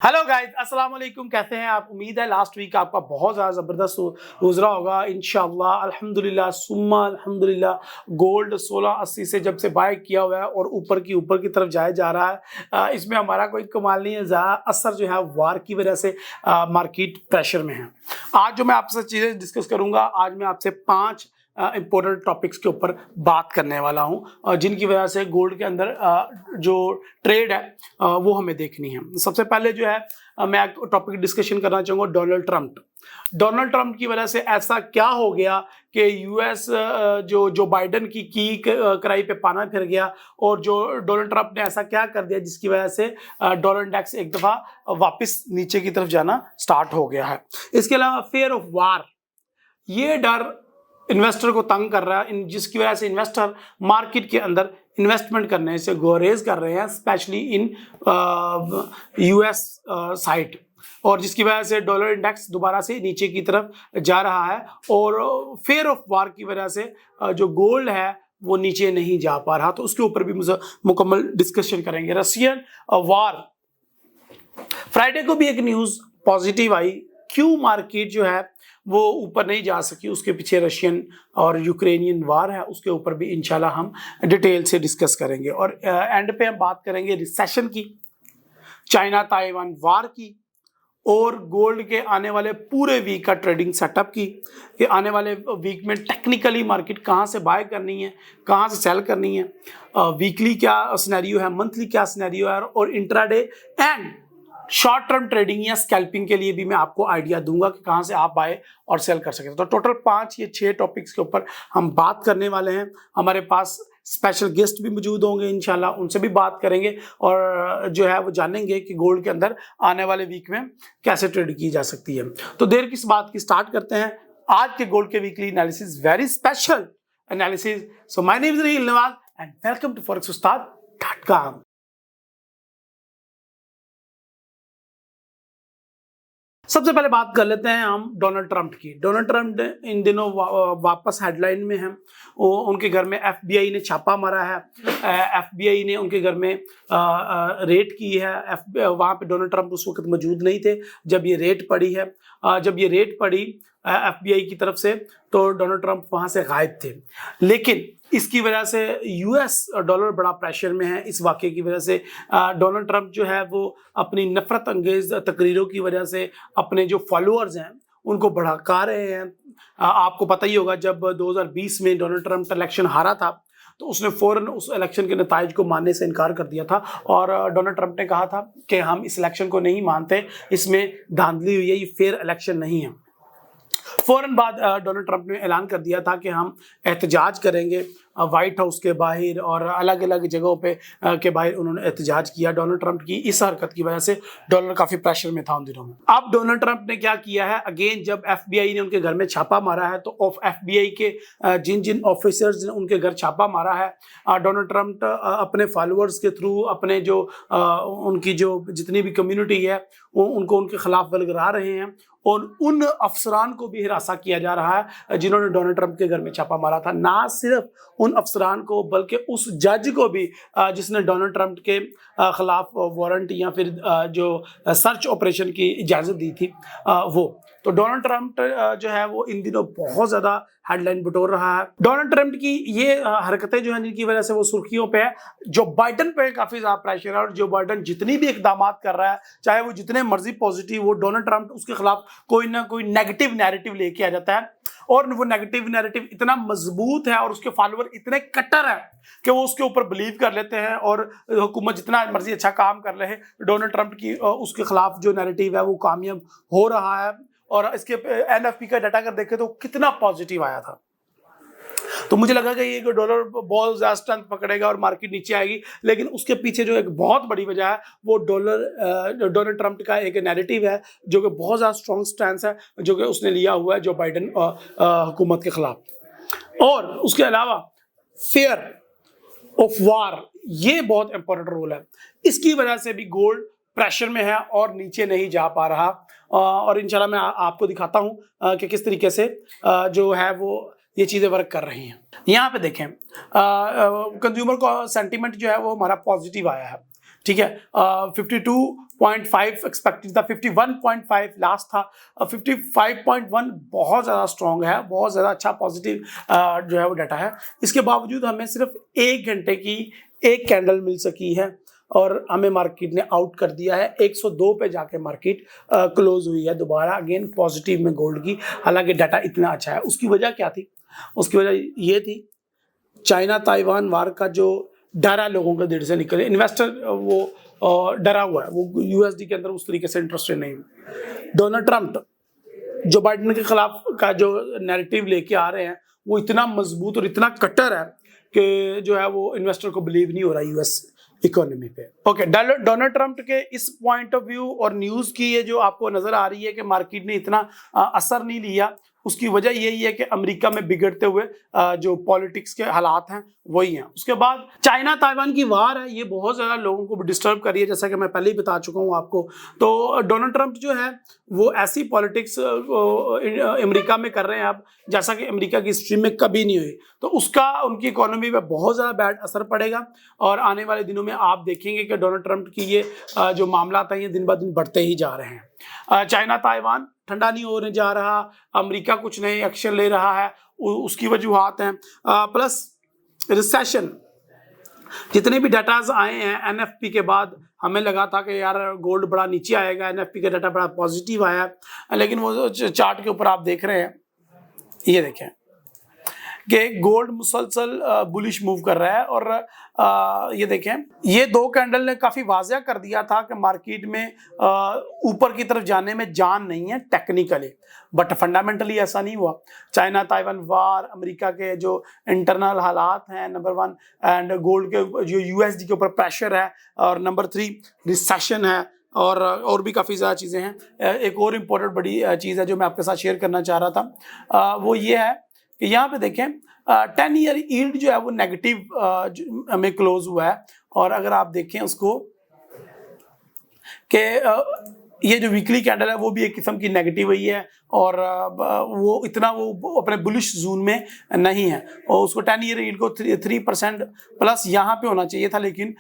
Hello guys, अस्सलाम वालेकुम। कैसे हैं आप? उम्मीद है लास्ट वीक आपका बहुत ज़्यादा ज़बरदस्त गुजरा होगा। इंशाअल्लाह अल्हम्दुलिल्लाह सुम्मा अल्हम्दुलिल्लाह गोल्ड 1680 से जब से बाय किया हुआ है और ऊपर की तरफ जाया जा रहा है। इसमें हमारा कोई कमाल नहीं है, ज़्यादा असर जो है वार की वजह से मार्केट प्रेशर में है। आज जो मैं आपसे चीज़ें डिस्कस करूँगा, आज मैं आपसे 5 इम्पोर्टेंट टॉपिक्स के ऊपर बात करने वाला हूँ, जिनकी वजह से गोल्ड के अंदर जो ट्रेड है वो हमें देखनी है। सबसे पहले जो है मैं एक टॉपिक डिस्कशन करना चाहूँगा डोनाल्ड ट्रंप। डोनाल्ड ट्रंप की वजह से ऐसा क्या हो गया कि यूएस जो बाइडन की कराई पे पाना फिर गया, और जो डोनाल्ड ट्रंप ने ऐसा क्या कर दिया जिसकी वजह से डॉलर इंडेक्स एक दफ़ा वापस नीचे की तरफ जाना स्टार्ट हो गया है। इसके अलावा फेयर ऑफ वार, ये डर इन्वेस्टर को तंग कर रहा है, जिसकी वजह से इन्वेस्टर मार्केट के अंदर इन्वेस्टमेंट करने से गुरेज कर रहे हैं, स्पेशली इन यूएस साइड, और जिसकी वजह से डॉलर इंडेक्स दोबारा से नीचे की तरफ जा रहा है। और फेयर ऑफ वार की वजह से जो गोल्ड है वो नीचे नहीं जा पा रहा, तो उसके ऊपर भी मुझे मुकम्मल डिस्कशन करेंगे। रशियन वार, फ्राइडे को भी एक न्यूज़ पॉजिटिव आई, क्यों मार्केट जो है वो ऊपर नहीं जा सकी, उसके पीछे रशियन और यूक्रेनियन वार है, उसके ऊपर भी इंशाल्लाह हम डिटेल से डिस्कस करेंगे। और एंड पे हम बात करेंगे रिसेशन की, चाइना ताइवान वार की, और गोल्ड के आने वाले पूरे वीक का ट्रेडिंग सेटअप की, कि आने वाले वीक में टेक्निकली मार्केट कहाँ से बाय करनी है, कहाँ से सेल करनी है, वीकली क्या सिनेरियो है, मंथली क्या सिनेरियो है, और intraday and short term trading या स्कैल्पिंग के लिए भी मैं आपको आइडिया दूंगा कि कहां से आप बाय और सेल कर सकते हैं। तो टोटल 6 टॉपिक्स के ऊपर हम बात करने वाले हैं। हमारे पास स्पेशल गेस्ट भी मौजूद होंगे, इंशाल्लाह उनसे भी बात करेंगे और जो है वो जानेंगे कि गोल्ड के अंदर आने वाले वीक में कैसे ट्रेड की जा सकती है। तो देर किस बात की, स्टार्ट करते हैं आज के गोल्ड के weekly analysis, very special analysis. So my name is Raheel Nawaz and welcome to forex-ustad.com। सबसे पहले बात कर लेते हैं हम डोनाल्ड ट्रंप की। डोनाल्ड ट्रंप इन दिनों वापस हेडलाइन में हैं। उनके घर में एफबीआई ने छापा मारा है। एफबीआई ने उनके घर में रेड की है। वहाँ पे डोनाल्ड ट्रंप उस वक्त मौजूद नहीं थे जब ये रेड पड़ी है। जब ये रेड पड़ी एफबीआई की तरफ से, तो डोनाल्ड ट्रंप वहाँ से गायब थे। लेकिन इसकी वजह से यूएस डॉलर बड़ा प्रेशर में है। इस वाक़े की वजह से डोनाल्ड ट्रंप जो है वो अपनी नफरत अंगेज तकरीरों की वजह से अपने जो फॉलोअर्स हैं उनको भड़का रहे हैं। आपको पता ही होगा, जब 2020 में डोनाल्ड ट्रंप इलेक्शन हारा था तो उसने फौरन उस इलेक्शन के नताइज को मानने से इनकार कर दिया था, और डोनाल्ड ट्रंप ने कहा था कि हम इस इलेक्शन को नहीं मानते, इसमें धांधली हुई है, ये फेयर इलेक्शन नहीं है। फौरन बाद डोनाल्ड ट्रंप ने ऐलान कर दिया था कि हम एहतजाज करेंगे व्हाइट हाउस के बाहर और अलग अलग जगहों पे के बाहर उन्होंने एहतजाज किया। डोनाल्ड ट्रंप की इस हरकत की वजह से डॉलर काफ़ी प्रेशर में था उन दिनों में। अब डोनाल्ड ट्रंप ने क्या किया है, अगेन जब एफबीआई ने उनके घर में छापा मारा है, तो एफबीआई के जिन जिन ऑफिसर्स ने उनके घर छापा मारा है, डोनाल्ड ट्रंप अपने फॉलोअर्स के थ्रू, अपने जो उनकी जो जितनी भी कम्युनिटी है उनको उनके खिलाफ बलगरा रहे हैं, और उन अफसरान को भी हिरासा किया जा रहा है जिन्होंने डोनाल्ड ट्रंप के घर में छापा मारा था। ना सिर्फ उन अफसरान को बल्कि उस जज को भी जिसने डोनाल्ड ट्रंप के खिलाफ वारंट या फिर जो सर्च ऑपरेशन की इजाज़त दी थी वो। तो डोनाल्ड ट्रंप जो है वो इन दिनों बहुत ज़्यादा हेडलाइन बटोर रहा है। डोनाल्ड ट्रंप की ये हरकतें जो हैं जिनकी वजह से वो सुर्खियों पे है। जो बाइडन पे काफ़ी ज़्यादा प्रेशर है, और जो बाइडन जितनी भी इकदाम कर रहा है, चाहे वो जितने मर्जी पॉजिटिव हो, डोनाल्ड ट्रंप उसके खिलाफ कोई ना कोई नेगेटिव नैरेटिव लेके आ जाता है, और वो नेगेटिव नैरेटिव इतना मजबूत है और उसके फॉलोअर इतने कट्टर हैं कि वो उसके ऊपर बिलीव कर लेते हैं, और हुकूमत जितना मर्जी अच्छा काम कर रहे, डोनाल्ड ट्रंप की उसके खिलाफ जो नैरेटिव है वो कामयाब हो रहा है। और इसके एनएफपी का डाटा अगर देखें तो कितना पॉजिटिव आया था। तो मुझे लगा कि ये डॉलर बहुत ज़्यादा स्ट्रेंथ पकड़ेगा और मार्केट नीचे आएगी, लेकिन उसके पीछे जो एक बहुत बड़ी वजह है वो डोनाल्ड ट्रंप का एक नैरेटिव है जो कि बहुत ज़्यादा स्ट्रॉन्ग स्टैंस है जो कि उसने लिया हुआ है जो बाइडन हुकूमत के खिलाफ। और उसके अलावा फेयर ऑफ वार, ये बहुत इंपॉर्टेंट रोल है। इसकी वजह से भी गोल्ड प्रेशर में है और नीचे नहीं जा पा रहा, और इंशाल्लाह मैं आपको दिखाता हूँ कि किस तरीके से जो है वो ये चीज़ें वर्क कर रही हैं। यहाँ पे देखें, कंज्यूमर का सेंटीमेंट जो है वो हमारा पॉजिटिव आया है, ठीक है। 52 50.5 एक्सपेक्टेड था, 51.5 लास्ट था, 55.1 बहुत ज़्यादा स्ट्रॉन्ग है, बहुत ज़्यादा अच्छा पॉजिटिव जो है वो डाटा है। इसके बावजूद हमें सिर्फ 1 घंटे की एक कैंडल मिल सकी है और हमें मार्केट ने आउट कर दिया है। 102 पे जाके मार्केट क्लोज हुई है दोबारा अगेन पॉजिटिव में गोल्ड की, हालांकि डाटा इतना अच्छा है। उसकी वजह क्या थी? उसकी वजह ये थी चाइना ताइवान वार का जो डर है लोगों के दिल से निकले, इन्वेस्टर वो डरा हुआ है, वो यूएसडी के अंदर उस तरीके से इंटरेस्टेड नहीं है। डोनाल्ड ट्रंप जो बाइडेन के खिलाफ का जो नैरेटिव लेके आ रहे हैं वो इतना मजबूत और इतना कट्टर है कि जो है वो इन्वेस्टर को बिलीव नहीं हो रहा यूएस इकोनॉमी पे। ओके, डोनाल्ड ट्रंप के इस पॉइंट ऑफ व्यू और न्यूज की ये जो आपको नजर आ रही है कि मार्केट ने इतना असर नहीं लिया, उसकी वजह यही है कि अमेरिका में बिगड़ते हुए जो पॉलिटिक्स के हालात हैं वही हैं। उसके बाद चाइना ताइवान की वार है, ये बहुत ज़्यादा लोगों को डिस्टर्ब कर रही है, जैसा कि मैं पहले ही बता चुका हूँ आपको। तो डोनाल्ड ट्रंप जो है वो ऐसी पॉलिटिक्स अमेरिका में कर रहे हैं अब जैसा कि अमेरिका की हिस्ट्री में कभी नहीं हुई, तो उसका उनकी इकोनॉमी पे बहुत ज़्यादा बैड असर पड़ेगा। और आने वाले दिनों में आप देखेंगे कि डोनाल्ड ट्रंप की ये जो मामला था ये दिन ब दिन बढ़ते ही जा रहे हैं। चाइना ताइवान ठंडा नहीं होने जा रहा, अमेरिका कुछ नए एक्शन ले रहा है, उसकी वजूहात हैं। प्लस रिसेशन, जितने भी डाटाज आए हैं एनएफपी के बाद हमें लगा था कि यार गोल्ड बड़ा नीचे आएगा, एनएफपी का डाटा बड़ा पॉजिटिव आया, लेकिन वो चार्ट के ऊपर आप देख रहे हैं, ये देखें कि गोल्ड मुसलसल बुलिश मूव कर रहा है। और ये देखें, ये 2 कैंडल ने काफी वाज़ेह कर दिया था कि मार्केट में ऊपर की तरफ जाने में जान नहीं है टेक्निकली, बट फंडामेंटली ऐसा नहीं हुआ। चाइना ताइवान वार, अमेरिका के जो इंटरनल हालात हैं नंबर 1, एंड गोल्ड के जो यूएसडी के ऊपर प्रेशर है, और नंबर 3 रिसेशन है, और भी काफ़ी ज़्यादा चीज़ें हैं। एक और इम्पोर्टेंट बड़ी चीज़ है जो मैं आपके साथ शेयर करना चाह रहा था, वो ये है कि यहाँ पे देखें 10 ईयर यील्ड जो है वो नेगेटिव में क्लोज हुआ है। और अगर आप देखें उसको कि ये जो वीकली कैंडल है वो भी एक किस्म की नेगेटिव ही है, और वो इतना वो अपने बुलिश जोन में नहीं है, और उसको 10 ईयर यील्ड को 3% प्लस यहाँ पे होना चाहिए था, लेकिन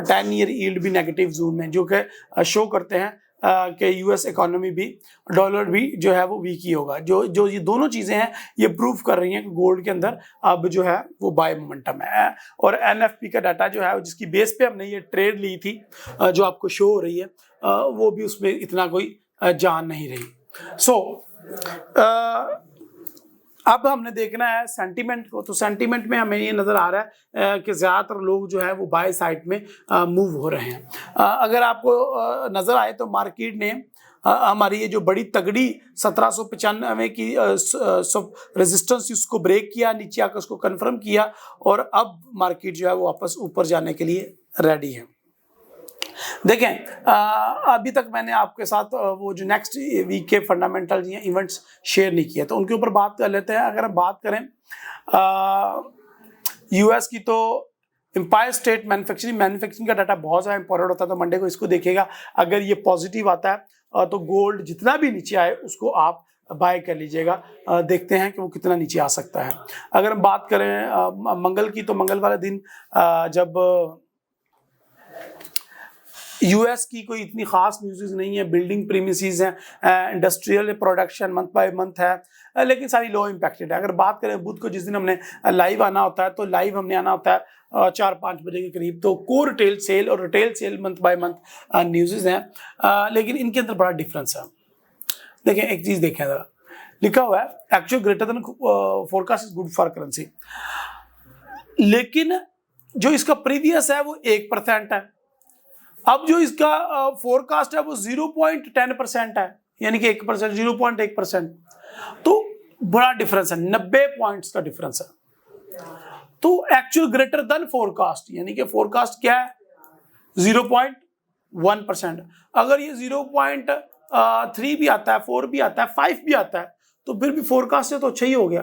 10 ईयर यील्ड भी नेगेटिव जोन में, जो कि शो करते हैं कि यूएस इकोनॉमी भी, डॉलर भी जो है वो वीक ही होगा। जो ये दोनों चीज़ें हैं ये प्रूव कर रही हैं कि गोल्ड के अंदर अब जो है वो बाय मोमेंटम है। और एनएफपी का डाटा जो है जिसकी बेस पे हमने ये ट्रेड ली थी, जो आपको शो हो रही है, वो भी उसमें इतना कोई जान नहीं रही। सो अब हमने देखना है सेंटीमेंट को। तो सेंटीमेंट में हमें ये नज़र आ रहा है कि ज़्यादातर लोग जो है वो बाय साइड में मूव हो रहे हैं। अगर आपको नज़र आए तो मार्केट ने हमारी ये जो बड़ी तगड़ी 1795 की रेजिस्टेंस उसको ब्रेक किया, नीचे आकर उसको कंफर्म किया, और अब मार्केट जो है वो वापस ऊपर जाने के लिए रेडी है। देखें, अभी तक मैंने आपके साथ वो जो नेक्स्ट वीक के फंडामेंटल इवेंट्स शेयर नहीं किए, तो उनके ऊपर बात कर लेते हैं। अगर हम बात करें यूएस की, तो एम्पायर स्टेट मैन्युफैक्चरिंग का डाटा बहुत ज़्यादा इंपॉर्टेंट होता है, तो मंडे को इसको देखेगा। अगर ये पॉजिटिव आता है तो गोल्ड जितना भी नीचे आए उसको आप बाय कर लीजिएगा। देखते हैं कि वो कितना नीचे आ सकता है। अगर हम बात करें मंगल की, तो मंगल वाले दिन जब यूएस की कोई इतनी खास न्यूज़ नहीं है, बिल्डिंग प्रीमिसेस हैं, industrial production month by month है, लेकिन सारी लो इम्पैक्टेड है। अगर बात करें बुध को, जिस दिन हमने लाइव आना होता है, तो लाइव हमने आना होता है 4-5 बजे के करीब, तो कोर रिटेल सेल और retail sale month by month news हैं, लेकिन इनके अंदर बड़ा डिफरेंस है। देखें, एक चीज़ देखें ज़रा, लिखा हुआ है actual greater than forecast is good for currency, लेकिन जो इसका प्रीवियस है वो 1% है। अब जो इसका फोरकास्ट है वो 0.10% है, यानी कि 1%, 0.1%, तो बड़ा डिफरेंस है, 90 पॉइंट्स का डिफरेंस है। तो एक्चुअल ग्रेटर देन फोरकास्ट, यानी कि फोरकास्ट क्या है 0.1%। अगर ये 0.3 भी आता है, 4 भी आता है, 5 भी आता है, तो फिर भी फोरकास्ट से तो अच्छा ही हो गया।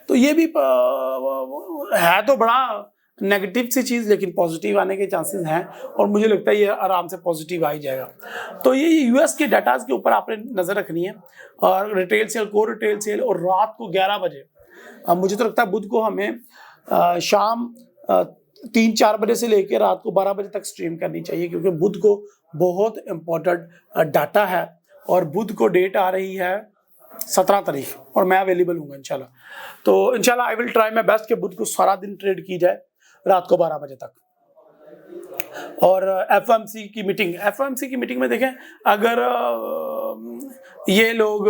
तो ये भी है तो बड़ा नेगेटिव सी चीज़, लेकिन पॉजिटिव आने के चांसेस हैं, और मुझे लगता है ये आराम से पॉजिटिव आ ही जाएगा। तो ये यूएस के डाटाज के ऊपर आपने नज़र रखनी है, और retail sale, core retail sale, और रात को 11 बजे, मुझे तो लगता है बुध को हमें शाम 3-4 बजे से लेकर रात को 12 बजे तक स्ट्रीम करनी चाहिए, क्योंकि बुध को बहुत इम्पोर्टेंट डाटा है और बुध को डेट आ रही है 17 तारीख और मैं अवेलेबल हूँ इंशाल्लाह। तो इंशाल्लाह I will try my best कि बुध को सारा दिन ट्रेड की जाए रात को 12 बजे तक। और एफओएमसी की मीटिंग में देखें, अगर ये लोग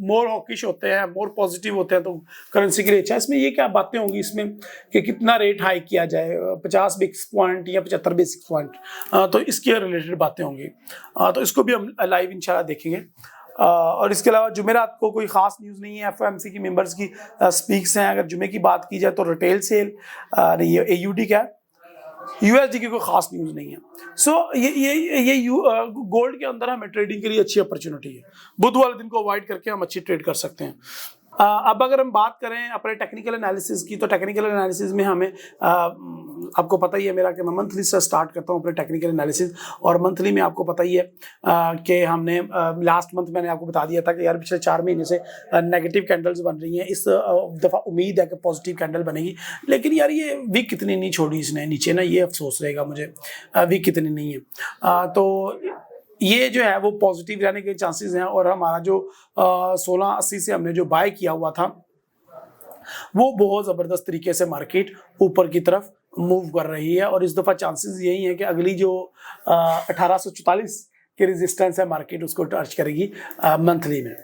मोर हॉकिश होते हैं, मोर पॉजिटिव होते हैं तो करेंसी के लिए अच्छा। इसमें ये क्या बातें होंगी इसमें कि कितना रेट हाइक किया जाए, 50 बेसिस पॉइंट या 75 बेसिस पॉइंट, तो इसके रिलेटेड बातें होंगी। तो इसको भी हम लाइव इंशाल्लाह देखेंगे। और इसके अलावा जुमेरात को कोई खास न्यूज़ नहीं है। एफओएमसी की मेंबर्स की स्पीक्स हैं। अगर जुमे की बात की जाए तो रिटेल सेल, ये एयूडी क्या है, यूएसडी की कोई खास न्यूज़ नहीं है। सो ये गोल्ड के अंदर हमें ट्रेडिंग के लिए अच्छी अपॉर्चुनिटी है। बुध वाले दिन को अवॉइड करके हम अच्छी ट्रेड कर सकते हैं। अब अगर हम बात करें अपने टेक्निकल एनालिसिस की, तो टेक्निकल एनालिसिस में हमें आपको पता ही है मेरा कि मैं मंथली से स्टार्ट करता हूँ अपने टेक्निकल एनालिसिस। और मंथली में आपको पता ही है कि हमने लास्ट मंथ मैंने आपको बता दिया था कि यार पिछले 4 महीने से नेगेटिव कैंडल्स बन रही हैं। इस दफ़ा उम्मीद है कि पॉजिटिव कैंडल बनेगी, लेकिन यार ये वीक कितनी नहीं छोड़ी इसने नीचे ना, ये अफसोस रहेगा मुझे, वीक कितनी नहीं है। तो ये जो है वो पॉजिटिव रहने के चांसेस हैं। और हमारा जो 1680 से हमने जो बाय किया हुआ था वो बहुत ज़बरदस्त तरीके से मार्केट ऊपर की तरफ मूव कर रही है। और इस दफ़ा चांसेस यही है कि अगली जो 1844 की रेजिस्टेंस है मार्केट उसको टच करेगी मंथली में।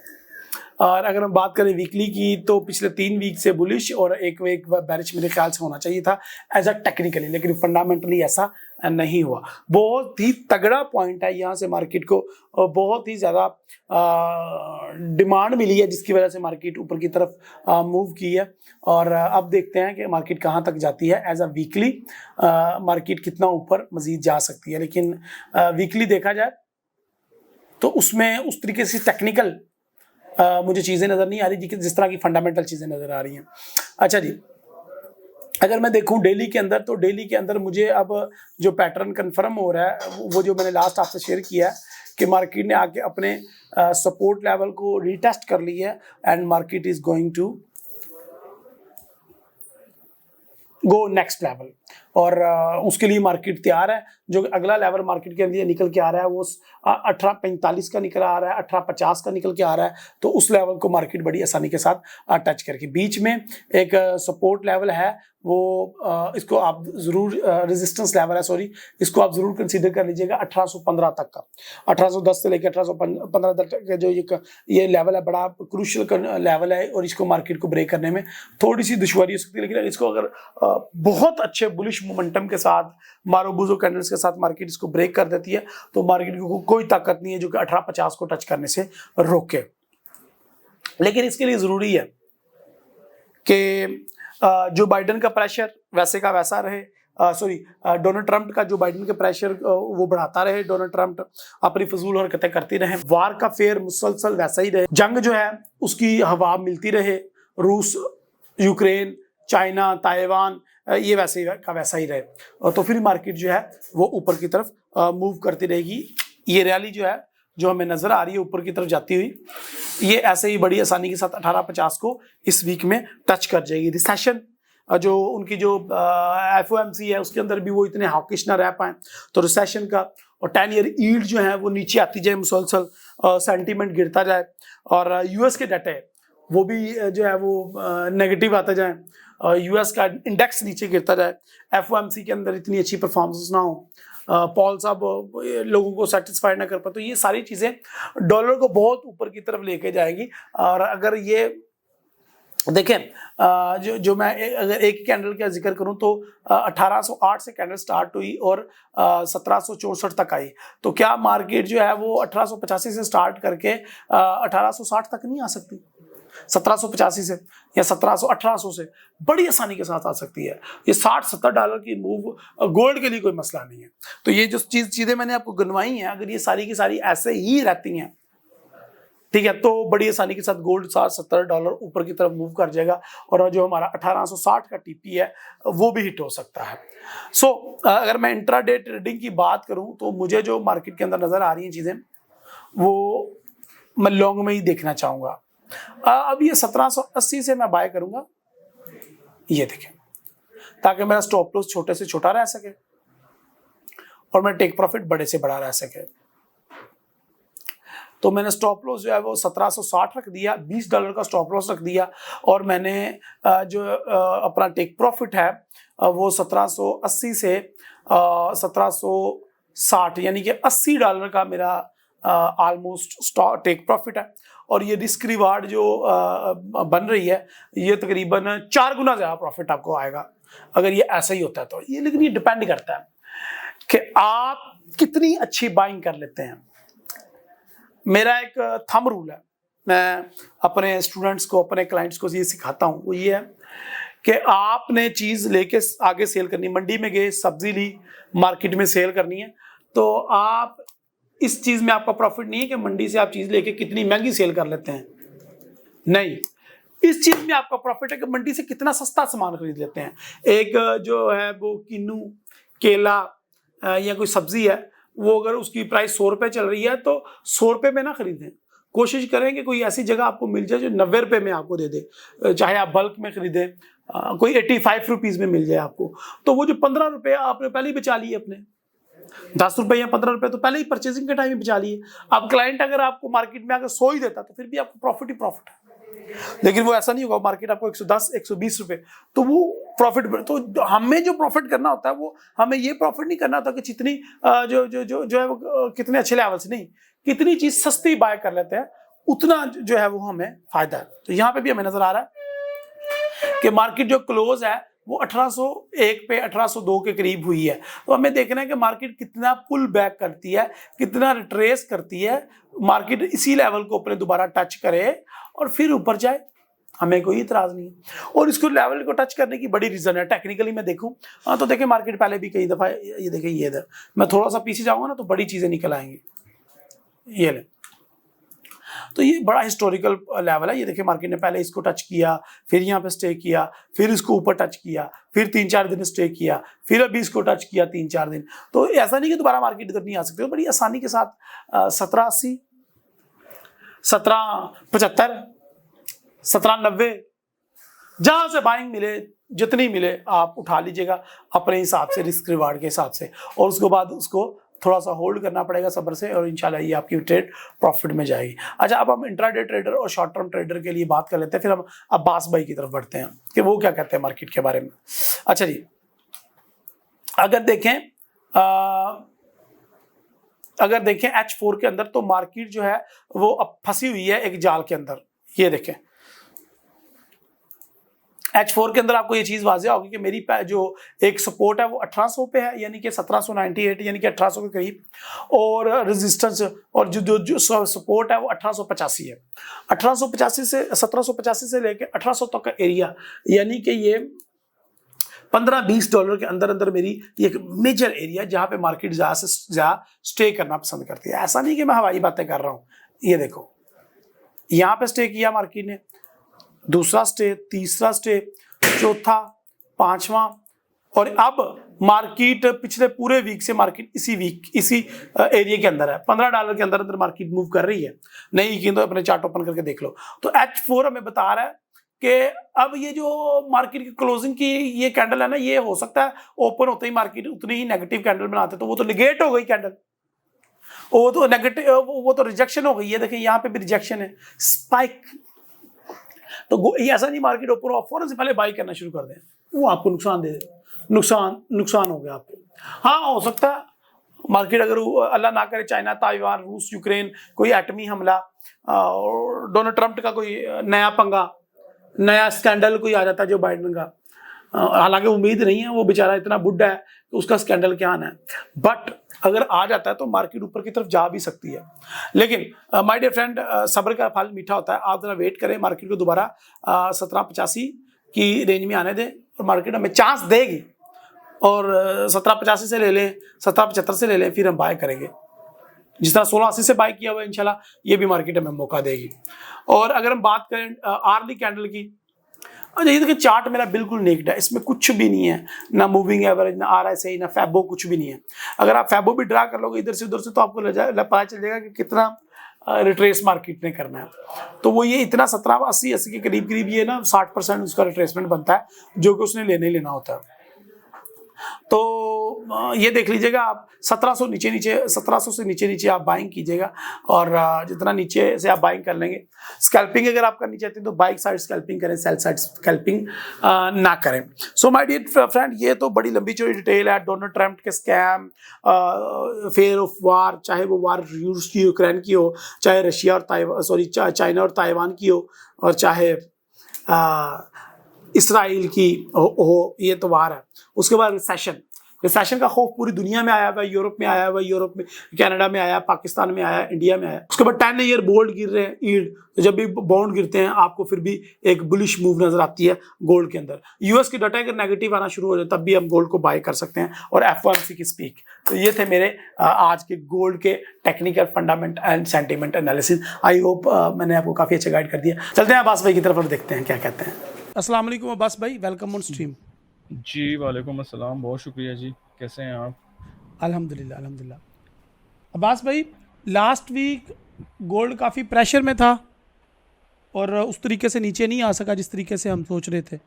और अगर हम बात करें वीकली की, तो पिछले 3 वीक से बुलिश और एक वीक बेरिश मेरे ख्याल से होना चाहिए था एज अ टेक्निकली, लेकिन फंडामेंटली ऐसा नहीं हुआ। बहुत ही तगड़ा पॉइंट है यहाँ से मार्केट को बहुत ही ज़्यादा डिमांड मिली है, जिसकी वजह से मार्केट ऊपर की तरफ मूव की है। और अब देखते हैं कि मार्केट कहाँ तक जाती है। एज अ वीकली मार्केट कितना ऊपर मजीद जा सकती है, लेकिन वीकली देखा जाए तो उसमें उस तरीके से टेक्निकल मुझे चीज़ें नज़र नहीं आ रही जिस तरह की फंडामेंटल चीज़ें नज़र आ रही हैं। अच्छा जी, अगर मैं देखूं डेली के अंदर, तो डेली के अंदर मुझे अब जो पैटर्न कंफर्म हो रहा है वो जो मैंने लास्ट आपसे शेयर किया है कि मार्केट ने आके अपने सपोर्ट लेवल को रीटेस्ट कर ली है and market is going to go next level. और उसके लिए मार्केट तैयार है। जो अगला लेवल मार्केट के अंदर निकल के आ रहा है वो 1845 का निकल आ रहा है, 1850 का निकल के आ रहा है। तो उस लेवल को मार्केट बड़ी आसानी के साथ टच करके, बीच में एक सपोर्ट लेवल है वो इसको आप जरूर रेजिस्टेंस लेवल है, सॉरी, इसको आप जरूर कंसीडर कर लीजिएगा 1815 तक का। 1810 से लेकर 1815 तक का जो ये लेवल है बड़ा क्रूशियल लेवल है और इसको मार्केट को ब्रेक करने में थोड़ी सी दुश्वारी हो सकती है। लेकिन इसको अगर बहुत अच्छे बुलिश मोमेंटम के साथ, मारूबुजो कैंडल्स के साथ मार्केट इसको ब्रेक कर देती है तो मार्केट को कोई ताकत नहीं है जो कि 1850 को टच करने से रोके। लेकिन इसके लिए जरूरी है कि जो बाइडेन का प्रेशर वैसे का वैसा रहे, डोनाल्ड ट्रंप का जो बाइडेन के प्रेशर वो बढ़ाता रहे, डोनाल्ड ट्रंप अपनी फजूल हरकतें करती रहे, वार का फेयर मुसलसल वैसा ही रहे, जंग जो है उसकी हवा मिलती रहे, रूस, यूक्रेन, चाइना, ताइवान, ये वैसे का वैसा ही रहे, और तो फिर मार्केट जो है वो ऊपर की तरफ मूव करती रहेगी। ये रैली जो है जो हमें नजर आ रही है ऊपर की तरफ जाती हुई, ये ऐसे ही बड़ी आसानी के साथ 1850 को इस वीक में टच कर जाएगी। रिसेशन जो उनकी जो एफओएमसी है उसके अंदर भी वो इतने हॉकिश ना रह पाए, तो रिसेशन का और 10 ईयर ईल्ड जो है वो नीचे आती जाए मुसलसल, सेंटीमेंट गिरता जाए, और यूएस के डाटे वो भी जो है वो नेगेटिव आता जाए, यूएस का इंडेक्स नीचे गिरता जाए, एफओएमसी के अंदर इतनी अच्छी परफॉर्मेंस ना हो, पॉल साहब लोगों को सेटिस्फाई ना कर पाए, तो ये सारी चीज़ें डॉलर को बहुत ऊपर की तरफ लेके जाएगी। और अगर ये देखें जो मैं अगर एक कैंडल का जिक्र करूं तो 1808 से कैंडल स्टार्ट हुई और 1764 तक आई, तो क्या मार्केट जो है वो 1885 से स्टार्ट करके 1860 तक नहीं आ सकती? 1785 से या 1800 से बड़ी आसानी के साथ आ सकती है। ये $60-70 की मूव गोल्ड के लिए कोई मसला नहीं है। तो ये जो चीजें मैंने आपको गिनवाई हैं, अगर ये सारी की सारी ऐसे ही रहती हैं, ठीक है, तो बड़ी आसानी के साथ गोल्ड $60-70 ऊपर की तरफ मूव कर जाएगा, और जो हमारा 1860 का टीपी है वो भी हिट हो सकता है। सो अगर मैं इंट्राडे ट्रेडिंग की बात करूं तो मुझे जो मार्केट के अंदर नजर आ रही हैं चीजें वो मैं लॉन्ग में ही देखना चाहूंगा। अब ये 1780 से मैं बाय करूंगा, ये देखें, ताकि मेरा स्टॉप लॉस छोटे से छोटा रह सके और मेरा टेक प्रॉफिट बड़े से बड़ा रह सके। तो मैंने स्टॉप लॉस जो है वो 1760 रख दिया, $20 का स्टॉप लॉस रख दिया, और मैंने जो अपना टेक प्रॉफिट है वो 1780 से 1760 यानी कि $80 का मेरा ऑलमोस्ट टेक प्रॉफिट है। और ये रिस्क रिवार्ड जो बन रही है ये तकरीबन 4 गुना ज़्यादा प्रॉफिट आपको आएगा अगर ये ऐसा ही होता है तो। ये लेकिन ये डिपेंड करता है कि आप कितनी अच्छी बाइंग कर लेते हैं। मेरा एक थंब रूल है, मैं अपने स्टूडेंट्स को, अपने क्लाइंट्स को ये सिखाता हूँ, वो ये है कि आपने चीज़ लेके आगे सेल करनी। मंडी में गए, सब्जी ली, मार्केट में सेल करनी है, तो आप इस चीज़ में आपका प्रॉफिट नहीं है कि मंडी से आप चीज़ लेके कितनी महंगी सेल कर लेते हैं, नहीं। इस चीज़ में आपका प्रॉफिट है कि मंडी से कितना सस्ता सामान खरीद लेते हैं। एक जो है वो किन्नू, केला या कोई सब्जी है, वो अगर उसकी प्राइस 100 रुपये चल रही है तो 100 रुपये में ना खरीदें, कोशिश करें कि कोई ऐसी जगह आपको मिल जाए जो 90 रुपये में आपको दे दे। चाहे आप बल्क में खरीदें, कोई 85 रुपीज़ में मिल जाए आपको, तो वो जो 15 रुपये आपने पहले ही बचा लिए, अपने 10 रुपये या 15 रुपये तो पहले ही परचेजिंग के टाइम में बचा लिए। अब क्लाइंट अगर आपको मार्केट में अगर 100 ही देता तो फिर भी आपको प्रॉफिट ही प्रॉफिट है। लेकिन वो ऐसा नहीं होगा, मार्केट आपको 110 120 रुपये, तो वो प्रॉफिट। तो हमें जो प्रॉफिट करना होता है वो हमें ये प्रॉफिट नहीं करना होता कि जितनी जो जो जो जो है वो कितने अच्छे लेवल से नहीं, कितनी चीज सस्ती बाय कर लेते हैं उतना जो है वो हमें फायदा है। तो यहाँ पे भी हमें नजर आ रहा है कि मार्केट जो क्लोज है वो 1801 पे 1802 के करीब हुई है। तो हमें देखना है कि मार्केट कितना पुल बैक करती है, कितना रिट्रेस करती है, मार्केट इसी लेवल को अपने दोबारा टच करे और फिर ऊपर जाए, हमें कोई इतराज नहीं है। और इसको लेवल को टच करने की बड़ी रीजन है। टेक्निकली मैं देखूं तो देखिए मार्केट पहले भी कई दफा, ये देखिए ये इधर, मैं थोड़ा सा पीछे जाऊंगा ना तो बड़ी चीजें निकल आएंगी। ये ले, तो ये बड़ा हिस्टोरिकल लेवल है। ये देखिए मार्केट ने पहले इसको टच किया, फिर यहाँ पे स्टे किया, फिर इसको ऊपर टच किया, फिर 3-4 दिन स्टे किया, फिर अभी इसको टच किया 3-4 दिन। तो ऐसा नहीं कि दोबारा मार्केट इधर नहीं आ सकती, बड़ी आसानी के साथ 1780, 1775, 1790, जहां से बाइंग मिले, जितनी मिले आप उठा लीजिएगा अपने हिसाब से, रिस्क रिवार्ड के हिसाब से, और उसके बाद उसको थोड़ा सा होल्ड करना पड़ेगा सब्र से, और इंशाल्लाह ये आपकी ट्रेड प्रॉफिट में जाएगी। अच्छा, अब हम इंट्राडे ट्रेडर और शॉर्ट टर्म ट्रेडर के लिए बात कर लेते हैं, फिर हम अब्बास भाई की तरफ बढ़ते हैं कि वो क्या कहते हैं मार्केट के बारे में। अच्छा जी, अगर देखें H4 के अंदर तो मार्केट जो है वो अब फंसी हुई है एक जाल के अंदर। ये देखें H4 के अंदर आपको ये चीज वाज़ेह होगी कि मेरी जो एक सपोर्ट है वो 1800 पे है, यानी कि 1798 यानी कि 1800 के करीब, और रेजिस्टेंस और जो सपोर्ट है वो 1885 है। 1885 से 1785 से लेके 1800 तक का एरिया, यानी कि ये $15-20 के अंदर अंदर मेरी एक मेजर एरिया जहां पे मार्केट ज्यादा से ज्यादा स्टे करना पसंद करती है। ऐसा नहीं कि मैं हवाई बातें कर रहा हूँ। ये देखो यहाँ पे स्टे किया मार्केट ने, दूसरा स्टे, तीसरा स्टे, चौथा, पांचवा, और अब मार्केट पिछले पूरे वीक से मार्केट इसी एरिया के अंदर है। $15 के अंदर अंदर मार्केट मूव कर रही है। नहीं यकीन तो अपने चार्ट ओपन करके देख लो। तो H4 हमें बता रहा है कि अब ये जो मार्केट की क्लोजिंग की ये कैंडल है ना, ये हो सकता है ओपन होते ही मार्केट उतनी ही नेगेटिव कैंडल बनाते, तो वो तो निगेट हो गई कैंडल, वो तो नेगेटिव, वो तो रिजेक्शन हो गई है। देखिए यहाँ पे भी रिजेक्शन है, स्पाइक। तो ये ऐसा नहीं मार्केट ओपन हो फौरन से पहले बाई करना शुरू कर दें, वो आपको नुकसान दे दे, नुकसान हो गया आपको। हाँ, हो सकता है मार्केट अगर अल्लाह ना करे चाइना, ताइवान, रूस, यूक्रेन कोई एटमी हमला, और डोनाल्ड ट्रंप का कोई नया पंगा, नया स्कैंडल कोई आ जाता है जो बाइडेन का, हालांकि उम्मीद नहीं है, वो बेचारा इतना बुढ़ा है तो उसका स्कैंडल क्या आना है, बट अगर आ जाता है तो मार्केट ऊपर की तरफ जा भी सकती है। लेकिन माय डियर फ्रेंड, सब्र का फल मीठा होता है। आप जरा वेट करें, मार्केट को दोबारा 1785 की रेंज में आने दें और मार्केट हमें चांस देगी, और 1785 से ले लें, 1775 से ले लें, फिर हम बाय करेंगे। जिस तरह 1680 से बाय किया हुआ है, इंशाल्लाह ये भी मार्केट हमें मौका देगी। और अगर हम बात करें आर्ली कैंडल की, अच्छा ये देखिए चार्ट मेरा बिल्कुल नेक्ड है, इसमें कुछ भी नहीं है, ना मूविंग एवरेज, ना RSI, ना फैबो, कुछ भी नहीं है। अगर आप फैबो भी ड्रा कर लोगे इधर से उधर से तो आपको पता चल जाएगा कि कितना रिट्रेस मार्केट ने करना है। तो वो ये इतना 1780 के करीब ये ना 60% उसका रिट्रेसमेंट बनता है, जो कि उसने लेना ही लेना होता है। तो ये देख लीजिएगा आप 1700 से नीचे आप बाइंग कीजिएगा, और जितना नीचे से आप बाइंग कर लेंगे, स्कैल्पिंग अगर आप करनी चाहते हैं तो बाइक साइड स्कैल्पिंग करें, सेल साइड स्कैल्पिंग ना करें। सो माय डियर फ्रेंड, ये तो बड़ी लंबी चौड़ी डिटेल है डोनाल्ड ट्रंप के स्कैम, फेयर ऑफ वार, चाहे वो वार रूस की यूक्रेन की हो, चाहे रशिया और चाइना और ताइवान की हो, और चाहे इसराइल की हो, ये तो वार है। उसके बाद रिसेशन का खौफ पूरी दुनिया में आया हुआ है, यूरोप में आया हुआ है, यूरोप में कनाडा में आया, पाकिस्तान में आया, इंडिया में आया। उसके बाद 10 ईयर बोल्ड गिर रहे हैं, ईल्ड, तो जब भी बॉन्ड गिरते हैं आपको फिर भी एक बुलिश मूव नजर आती है गोल्ड के अंदर। यूएस की डाटा अगर नेगेटिव आना शुरू हो जाए तब भी हम गोल्ड को बाय कर सकते हैं। और एफओएमसी की स्पीक। तो ये थे मेरे आज के गोल्ड के technical fundament and sentiment analysis. I hope मैंने आपको काफी अच्छा गाइड कर दिया। चलते हैं अब्बास भाई की तरफ और देखते हैं क्या कहते हैं। अस्सलाम वालेकुम अब्बास भाई, वेलकम ऑन स्ट्रीम। जी वालेकुम अस्सलाम, बहुत शुक्रिया जी। कैसे हैं आप? अल्हम्दुलिल्लाह अल्हम्दुलिल्लाह। अब्बास भाई, लास्ट वीक गोल्ड काफ़ी प्रेशर में था और उस तरीके से नीचे नहीं आ सका जिस तरीके से हम सोच रहे थे।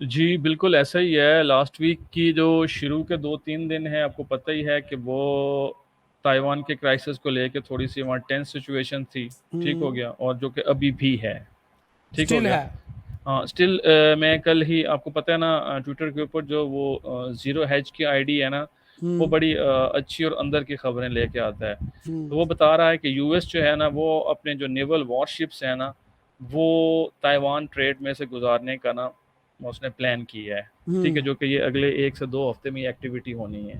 जी बिल्कुल ऐसा ही है। लास्ट वीक की जो शुरू के 2-3 दिन हैं, आपको पता ही है कि वो ताइवान के क्राइसिस को लेके थोड़ी सी वहाँ टेंस सिचुएशन थी। ठीक हो गया, और जो कि अभी भी है। ठीक हो स्टिल गया। है। हाँ स्टिल। मैं कल ही, आपको पता है ना, ट्विटर के ऊपर जो वो ज़ीरो हेज की आईडी है ना, वो बड़ी अच्छी और अंदर की खबरें लेके आता है। तो वो बता रहा है कि यूएस जो है ना, वो अपने जो नेवल वॉरशिप्स है ना, वो ताइवान ट्रेड में से गुजारने का ना उसने प्लान किया है। ठीक है, जो कि ये अगले 1 से 2 हफ्ते में ये एक्टिविटी होनी है।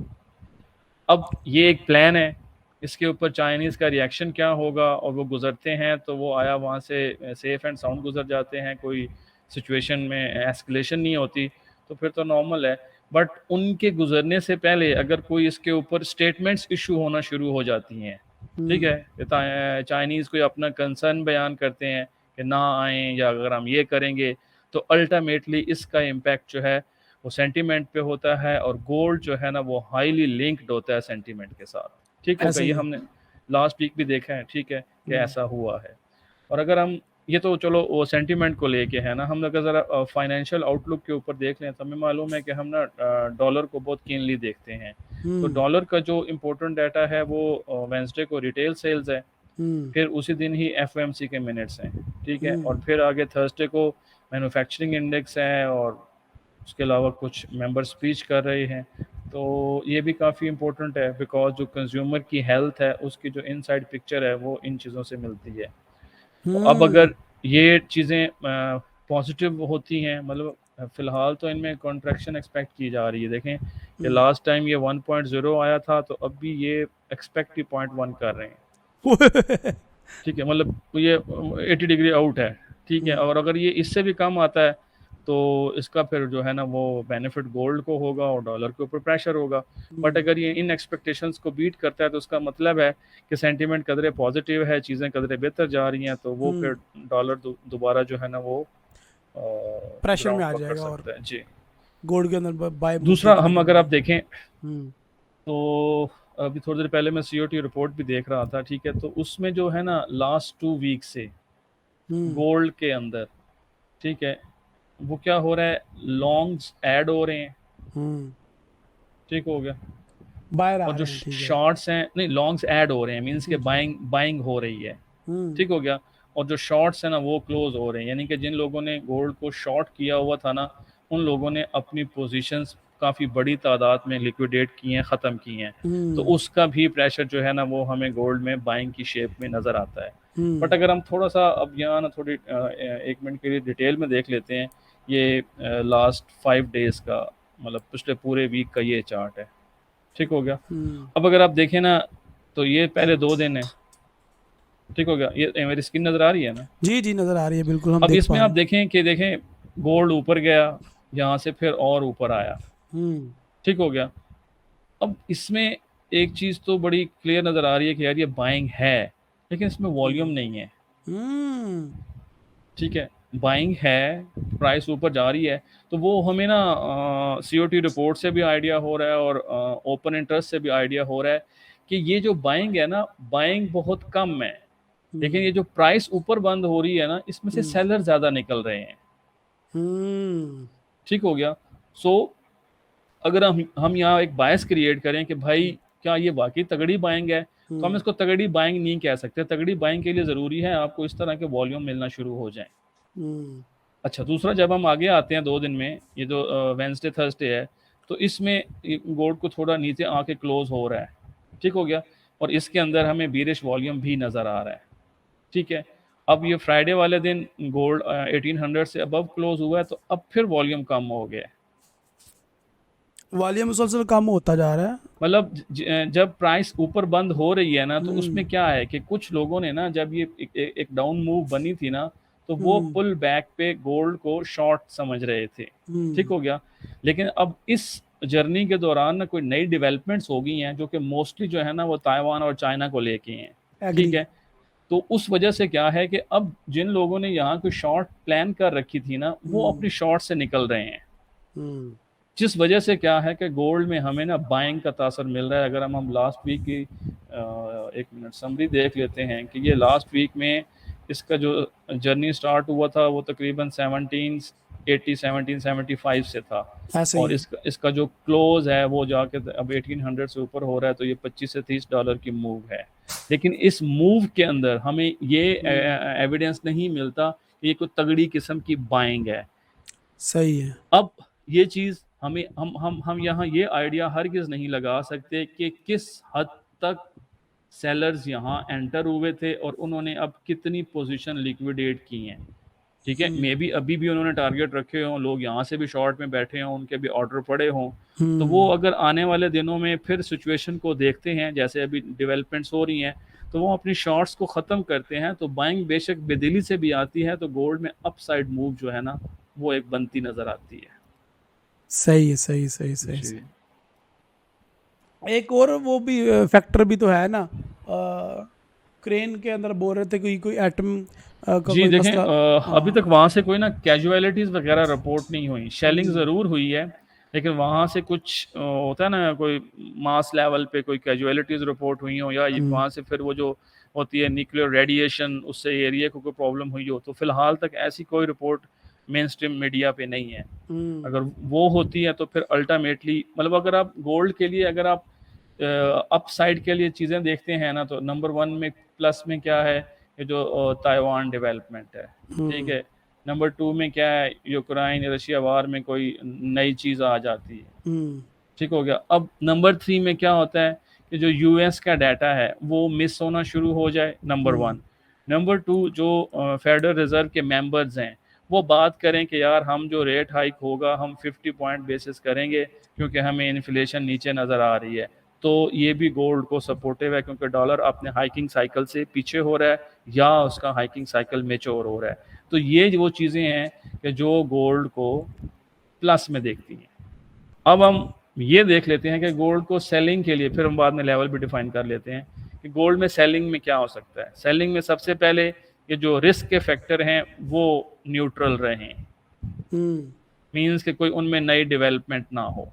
अब ये एक प्लान है, इसके ऊपर चाइनीज़ का रिएक्शन क्या होगा, और वो गुजरते हैं तो वो आया वहाँ से सेफ़ एंड साउंड गुजर जाते हैं, कोई सिचुएशन में एस्केलेशन नहीं होती, तो फिर तो नॉर्मल है। बट उनके गुजरने से पहले अगर कोई इसके ऊपर स्टेटमेंट्स इशू होना शुरू हो जाती हैं, ठीक है, चाइनीज़ कोई अपना कंसर्न बयान करते हैं कि ना आएँ, या अगर हम ये करेंगे तो अल्टीमेटली इसका इम्पैक्ट जो है वो सेंटीमेंट पे होता है, और गोल्ड जो है ना वो हाईली लिंक्ड होता है सेंटीमेंट के साथ। ठीक हो ऐसे गया, ये ही है। हमने लास्ट वीक भी देखा है। ठीक है, कि ऐसा हुआ है। और अगर हम, ये तो चलो वो सेंटीमेंट को लेके है ना, हम अगर ज़रा फाइनेंशियल आउटलुक के ऊपर देख लें तो हमें मालूम है कि हम ना डॉलर को बहुत कीनली देखते हैं। तो डॉलर का जो इम्पोर्टेंट डाटा है वो वेंसडे को रिटेल सेल्स है, फिर उसी दिन ही एफओएमसी के मिनट्स हैं। ठीक है, और फिर आगे थर्सडे को मैन्युफैक्चरिंग इंडेक्स है, और उसके अलावा कुछ मेंबर स्पीच कर रहे हैं। तो ये भी काफ़ी इम्पोर्टेंट है, बिकॉज जो कंज्यूमर की हेल्थ है उसकी जो इनसाइड पिक्चर है वो इन चीज़ों से मिलती है। तो अब अगर ये चीज़ें पॉजिटिव होती हैं, मतलब फ़िलहाल तो इनमें कॉन्ट्रैक्शन एक्सपेक्ट की जा रही है। देखें कि लास्ट टाइम ये 1.0 आया था, तो अब भी ये एक्सपेक्ट ही 0.1 कर रहे हैं। ठीक है, मतलब ये 80 डिग्री आउट है। ठीक है, और अगर ये इससे भी कम आता है तो इसका फिर जो है ना वो बेनिफिट गोल्ड को होगा और डॉलर के ऊपर प्रेशर होगा। बट अगर ये इन एक्सपेक्टेशंस को बीट करता है तो उसका मतलब है कि सेंटीमेंट कदरे पॉजिटिव है, चीज़ें कदरे बेहतर जा रही हैं, तो वो फिर डॉलर दोबारा जो है ना वो प्रेशर में ग्राउंड आ पकड़ जाएगा और सकता है जी। गोल्ड के अंदर बाय मूव दूसरा, देखने हम को अगर आप मिलेगा। देखें हम्म तो अभी थोड़ी देर पहले मैं सीओटी रिपोर्ट भी देख रहा था। ठीक है, तो उसमें जो है ना लास्ट 2 वीक से गोल्ड के अंदर, ठीक है, वो क्या हो रहा है, लॉन्ग्स ऐड हो रहे हैं। ठीक हो गया, बाहर आ और जो रहे हैं, ठीक है। शॉर्ट्स हैं, नहीं, लॉन्ग्स ऐड हो रहे हैं, मींस के बाइंग बाइंग हो रही है। ठीक हो गया, और जो शॉर्ट्स हैं ना वो क्लोज हो रहे हैं, यानी कि जिन लोगों ने गोल्ड को शॉर्ट किया हुआ था ना, उन लोगों ने अपनी पोजीशंस काफ़ी बड़ी तादाद में लिक्विडेट की हैं, ख़त्म की हैं। तो उसका भी प्रेशर जो है ना वो हमें गोल्ड में बाइंग की शेप में नज़र आता है। बट अगर हम थोड़ा सा अब यहाँ ना थोड़ी 1 मिनट के लिए डिटेल में देख लेते हैं, ये लास्ट 5 डेज़ का, मतलब पिछले पूरे वीक का ये चार्ट है। ठीक हो गया, अब अगर आप देखें ना तो ये पहले 2 दिन है। ठीक हो गया, ये मेरी स्क्रीन नज़र आ रही है ना? जी जी, नज़र आ रही है, बिल्कुल हम अब देख इसमें पा आप रहे हैं। देखें कि देखें गोल्ड ऊपर गया, यहाँ से फिर और ऊपर आया। ठीक हो गया, अब इसमें एक चीज़ तो बड़ी क्लियर नज़र आ रही है कि यार ये बाइंग है, लेकिन इसमें वॉल्यूम नहीं है। ठीक है, बाइंग है, प्राइस ऊपर जा रही है, तो वो हमें ना सीओटी रिपोर्ट से भी आइडिया हो रहा है, और ओपन इंटरेस्ट से भी आइडिया हो रहा है कि ये जो बाइंग है ना, बाइंग बहुत कम है, लेकिन ये जो प्राइस ऊपर बंद हो रही है ना, इसमें से सेलर ज़्यादा निकल रहे हैं। ठीक हो गया, सो अगर हम यहाँ एक बायस क्रिएट करें कि भाई क्या ये वाकई तगड़ी बाइंग है, तो हम इसको तगड़ी बाइंग नहीं कह सकते। तगड़ी बाइंग के लिए ज़रूरी है आपको इस तरह के वॉल्यूम मिलना शुरू हो जाए। अच्छा, दूसरा जब हम आगे आते हैं 2 दिन में, ये जो वेंसडे थर्सडे है, तो इसमें गोल्ड को थोड़ा नीचे आके क्लोज हो रहा है, ठीक हो गया, और इसके अंदर हमें बीरिश वॉल्यूम भी नज़र आ रहा है, ठीक है। अब ये फ्राइडे वाले दिन गोल्ड 1800 से अबव क्लोज हुआ है, तो अब फिर वॉल्यूम कम हो गया है। वॉल्यूम मुसलसल कम होता जा रहा है। मतलब जब प्राइस ऊपर बंद हो रही है ना, तो उसमें क्या है कि कुछ लोगों ने ना, जब ये एक डाउन मूव बनी थी ना, तो वो पुल बैक पे गोल्ड को शॉर्ट समझ रहे थे, ठीक हो गया। लेकिन अब इस जर्नी के दौरान ना कोई नई डेवलपमेंट्स हो गई हैं, जो कि मोस्टली जो है ना वो ताइवान और चाइना को लेके हैं, ठीक है। तो उस वजह से क्या है कि अब जिन लोगों ने यहाँ कोई शॉर्ट प्लान कर रखी थी ना, वो अपनी शॉर्ट से निकल रहे हैं, जिस वजह से क्या है कि गोल्ड में हमें ना बाइंग का तासर मिल रहा है। अगर हम लास्ट वीक की एक मिनट समरी देख लेते हैं कि ये लास्ट वीक में इसका जो जर्नी स्टार्ट हुआ था वो तकरीबन 1780 1775 से था, और इसका जो क्लोज है वो जाके अब 1800 से ऊपर हो रहा है, तो ये 25 से 30 डॉलर की मूव है। लेकिन इस मूव के अंदर हमें ये एविडेंस नहीं मिलता कि ये कोई तगड़ी किस्म की बाइंग है। सही है। अब ये चीज़ हमें हम यहाँ ये आइडिया हरगिज़ नहीं लगा सकते कि किस हद तक सेलर्स यहाँ एंटर हुए थे और उन्होंने अब कितनी पोजीशन लिक्विडेट की हैं, ठीक है। मे बी अभी भी उन्होंने टारगेट रखे हों, लोग यहाँ से भी शॉर्ट में बैठे हों, उनके भी ऑर्डर पड़े हों, तो वो अगर आने वाले दिनों में फिर सिचुएशन को देखते हैं, जैसे अभी डेवलपमेंट्स हो रही हैं, तो वो अपनी शॉर्ट्स को ख़त्म करते हैं, तो बाइंग बेशक बेदिली से भी आती है, तो गोल्ड में अपसाइड मूव जो है ना वो एक बनती नज़र आती है। सही है, सही सही सही, सही। एक और वो भी फैक्टर भी तो है ना, क्रेन के अंदर बोल रहे थे कोई एटम का जी कोई देखें, मसला। अभी तक वहाँ से कोई ना कैजुअलिटीज़ वगैरह रिपोर्ट नहीं हुई। शेलिंग ज़रूर हुई है, लेकिन वहाँ से कुछ होता है ना, कोई मास लेवल पे कोई कैजुअलिटीज़ रिपोर्ट हुई हो, या वहाँ से फिर वो जो होती है न्यूक्लियर रेडिएशन, उससे एरिया को कोई प्रॉब्लम हुई हो, तो फिलहाल तक ऐसी कोई रिपोर्ट मेन स्ट्रीम मीडिया पे नहीं है। अगर वो होती है तो फिर अल्टीमेटली, मतलब अगर आप गोल्ड के लिए, अगर आप अप साइड के लिए चीज़ें देखते हैं ना, तो नंबर 1 में प्लस में क्या है, ये जो ताइवान डेवलपमेंट है, ठीक है। नंबर 2 में क्या है, यूक्रेन रशिया वार में कोई नई चीज़ आ जाती है, ठीक हो गया। अब नंबर 3 में क्या होता है कि जो यूएस का डाटा है वो मिस होना शुरू हो जाए, नंबर 1। नंबर 2, जो फेडरल रिजर्व के मेंबर्स हैं वो बात करें कि यार हम जो रेट हाइक होगा हम 50 पॉइंट बेसिस करेंगे, क्योंकि हमें इन्फ्लेशन नीचे नज़र आ रही है, तो ये भी गोल्ड को सपोर्टिव है, क्योंकि डॉलर अपने हाइकिंग साइकिल से पीछे हो रहा है या उसका हाइकिंग साइकिल मेच्योर हो रहा है। तो ये वो चीज़ें हैं कि जो गोल्ड को प्लस में देखती हैं। अब हम ये देख लेते हैं कि गोल्ड को सेलिंग के लिए, फिर हम बाद में लेवल भी डिफाइन कर लेते हैं कि गोल्ड में सेलिंग में क्या हो सकता है। सेलिंग में सबसे पहले ये जो रिस्क के फैक्टर हैं वो न्यूट्रल रहें, मीन्स कि कोई उनमें नई डेवलपमेंट ना हो,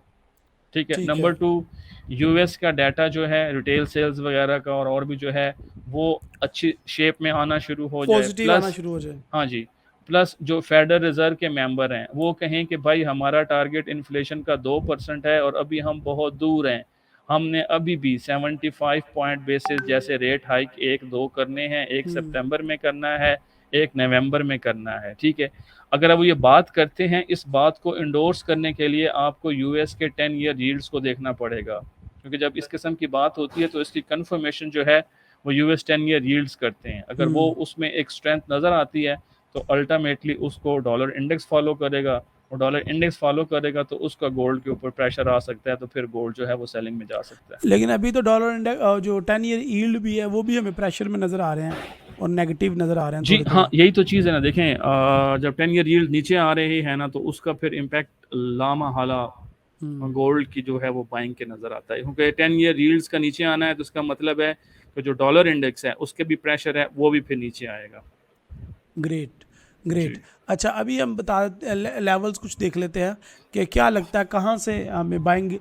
ठीक है। नंबर 2, यूएस का डाटा जो है रिटेल सेल्स वगैरह का और भी जो है वो अच्छी शेप में आना शुरू हो जाए, पॉजिटिव आना शुरू हो जाए। हाँ जी, प्लस जो फेडरल रिजर्व के मेंबर हैं वो कहें कि भाई हमारा टारगेट इन्फ्लेशन का 2% है और अभी हम बहुत दूर हैं, हमने अभी भी 75 पॉइंट बेसिस जैसे रेट हाइक 1-2 करने हैं, एक सितंबर में करना है, एक नवंबर में करना है, ठीक है। अगर अब ये बात करते हैं, इस बात को इंडोर्स करने के लिए आपको यूएस के 10 ईयर यील्ड्स को देखना पड़ेगा, क्योंकि जब इस किस्म की बात होती है तो इसकी कंफर्मेशन जो है वो यूएस 10 ईयर यील्ड्स करते हैं। अगर वो उसमें एक स्ट्रेंथ नज़र आती है तो अल्टीमेटली उसको डॉलर इंडेक्स फॉलो करेगा, और डॉलर इंडेक्स फॉलो करेगा तो उसका गोल्ड के ऊपर प्रेशर आ सकता है, तो फिर गोल्ड जो है वो सेलिंग में जा सकता है। लेकिन अभी तो डॉलर इंडेक्स जो 10 ईयर यील्ड भी है वो भी हमें प्रेशर में नज़र आ रहे हैं और नेगेटिव नज़र आ रहे हैं। जी हाँ, यही तो चीज़ है ना। देखें, जब 10 ईयर यील्ड नीचे आ रही है ना, तो उसका फिर इम्पैक्ट लामहला गोल्ड की जो है वो बाइंग के नज़र आता है, क्योंकि 10 ईयर यील्ड्स का नीचे आना है तो उसका मतलब है कि जो डॉलर इंडेक्स है उसके भी प्रेशर है, वो भी फिर नीचे आएगा। Great great. अच्छा, अभी हम बता लेवल्स कुछ देख लेते हैं कि क्या लगता है कहाँ से हमें बाइंग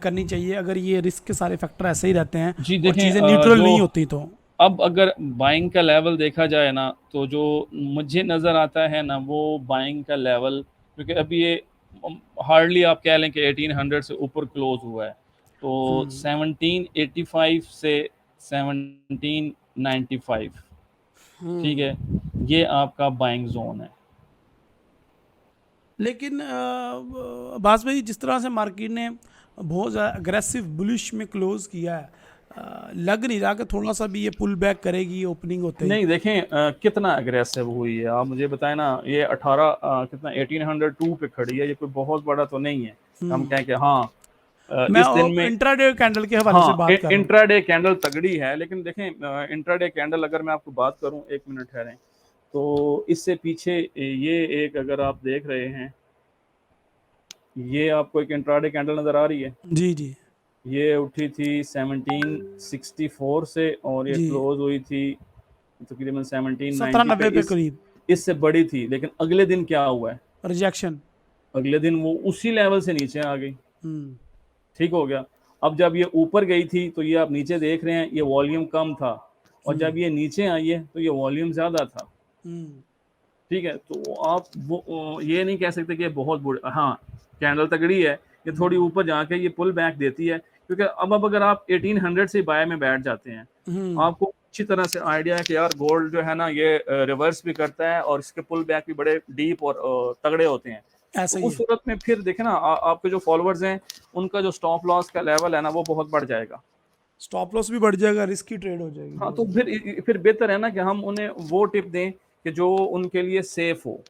करनी चाहिए अगर ये रिस्क के सारे फैक्टर ऐसे ही रहते हैं जी और देखें, चीज़ें न्यूट्रल नहीं होती तो। अब अगर बाइंग का लेवल देखा जाए ना, तो जो मुझे नज़र आता है ना वो बाइंग का लेवल, क्योंकि अभी ये हार्डली आप कह लें कि 1800 से ऊपर क्लोज हुआ है, तो 1785 से 1795, ठीक है, ये आपका बाइंग जोन है। लेकिन अब्बास भाई, जिस तरह से मार्केट ने बहुत ज़्यादा अग्रेसिव बुलिश में क्लोज किया है, लग नहीं रहा कि थोड़ा सा भी ये पुल बैक करेगी ओपनिंग होते ही। नहीं देखें कितना अग्रेसिव हुई है, आप मुझे बताएं ना। ये 1802 पे खड़ी है, ये कोई बहुत बड़ा तो नहीं है हम कहें कि हाँ मैं इस दिन में। इंट्राडे कैंडल के हवाले से हाँ, बात कर रहा हूँ। इंट्राडे कैंडल तगड़ी है, लेकिन देखें इंट्राडे कैंडल अगर मैं आपको बात करूं, एक मिनट ठहरें, तो इससे पीछे ये एक, अगर आप देख रहे हैं, ये आपको एक इंट्राडे कैंडल नजर आ रही है। जी जी ये उठी थी 1764 से और ये जी, क्लोज हुई थी तकरीबन 1790 पे। 1790 पे करीब इससे बड़ी थी, लेकिन अगले दिन क्या हुआ है, रिजेक्शन। अगले दिन वो उसी लेवल से नीचे आ गई। हम्म ठीक हो गया। अब जब ये ऊपर गई थी तो ये आप नीचे देख रहे हैं, ये वॉल्यूम कम था, और जब ये नीचे आई है तो ये वॉल्यूम ज्यादा था। हम्म ठीक है, तो आप वो ये नहीं कह सकते कि ये बहुत बुरी, हाँ कैंडल तगड़ी है, ये थोड़ी ऊपर जाके ये पुल बैक देती है, क्योंकि अब अगर आप 1800 से बाय में बैठ जाते हैं, आपको अच्छी तरह से आइडिया है कि यार गोल्ड जो है ना ये रिवर्स भी करता है और इसके पुल बैक भी बड़े डीप और तगड़े होते हैं। ऐसा तो ही उस है। सूरत में फिर देखे ना आपके जो फॉलोअर्स हैं उनका जो स्टॉप लॉस का लेवल है ना वो बहुत बढ़ जाएगा। स्टॉप लॉस भी बढ़ जाएगा, रिस्की ट्रेड हो जाएगी हाँ, बहुत तो ज़्यादा। फिर बेहतर है ना कि हम उन्हें वो टिप दें कि जो उनके लिए सेफ हो।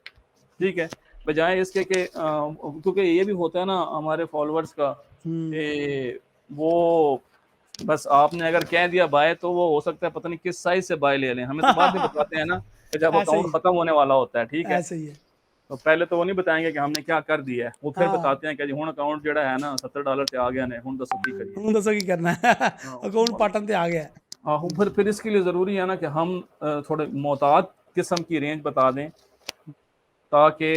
ठीक है, बजाय इसके कि क्योंकि ये भी होता है ना हमारे फॉलोअर्स का कि वो बस आपने अगर कह दिया बाय तो वो हो सकता है पता नहीं किस साइज से बाय ले लें, हमें तो बाद में बताते हैं ना कि जब ऐसा ही अकाउंट खत्म होने वाला होता है। ठीक है, ऐसा ही है। तो पहले तो वो नहीं बताएंगे कि हमने क्या कर दिया है, वो फिर हाँ, बताते हैं कि जी हुण अकाउंट जड़ा है ना $70 से आ गया ने, हुण दसो की करिए। हूँ दसो की करना है। अकाउंट पाटन ते आ गया है। हाँ, फिर इसके लिए ज़रूरी है ना कि हम थोड़े मोहतात किस्म की रेंज बता दें, ताकि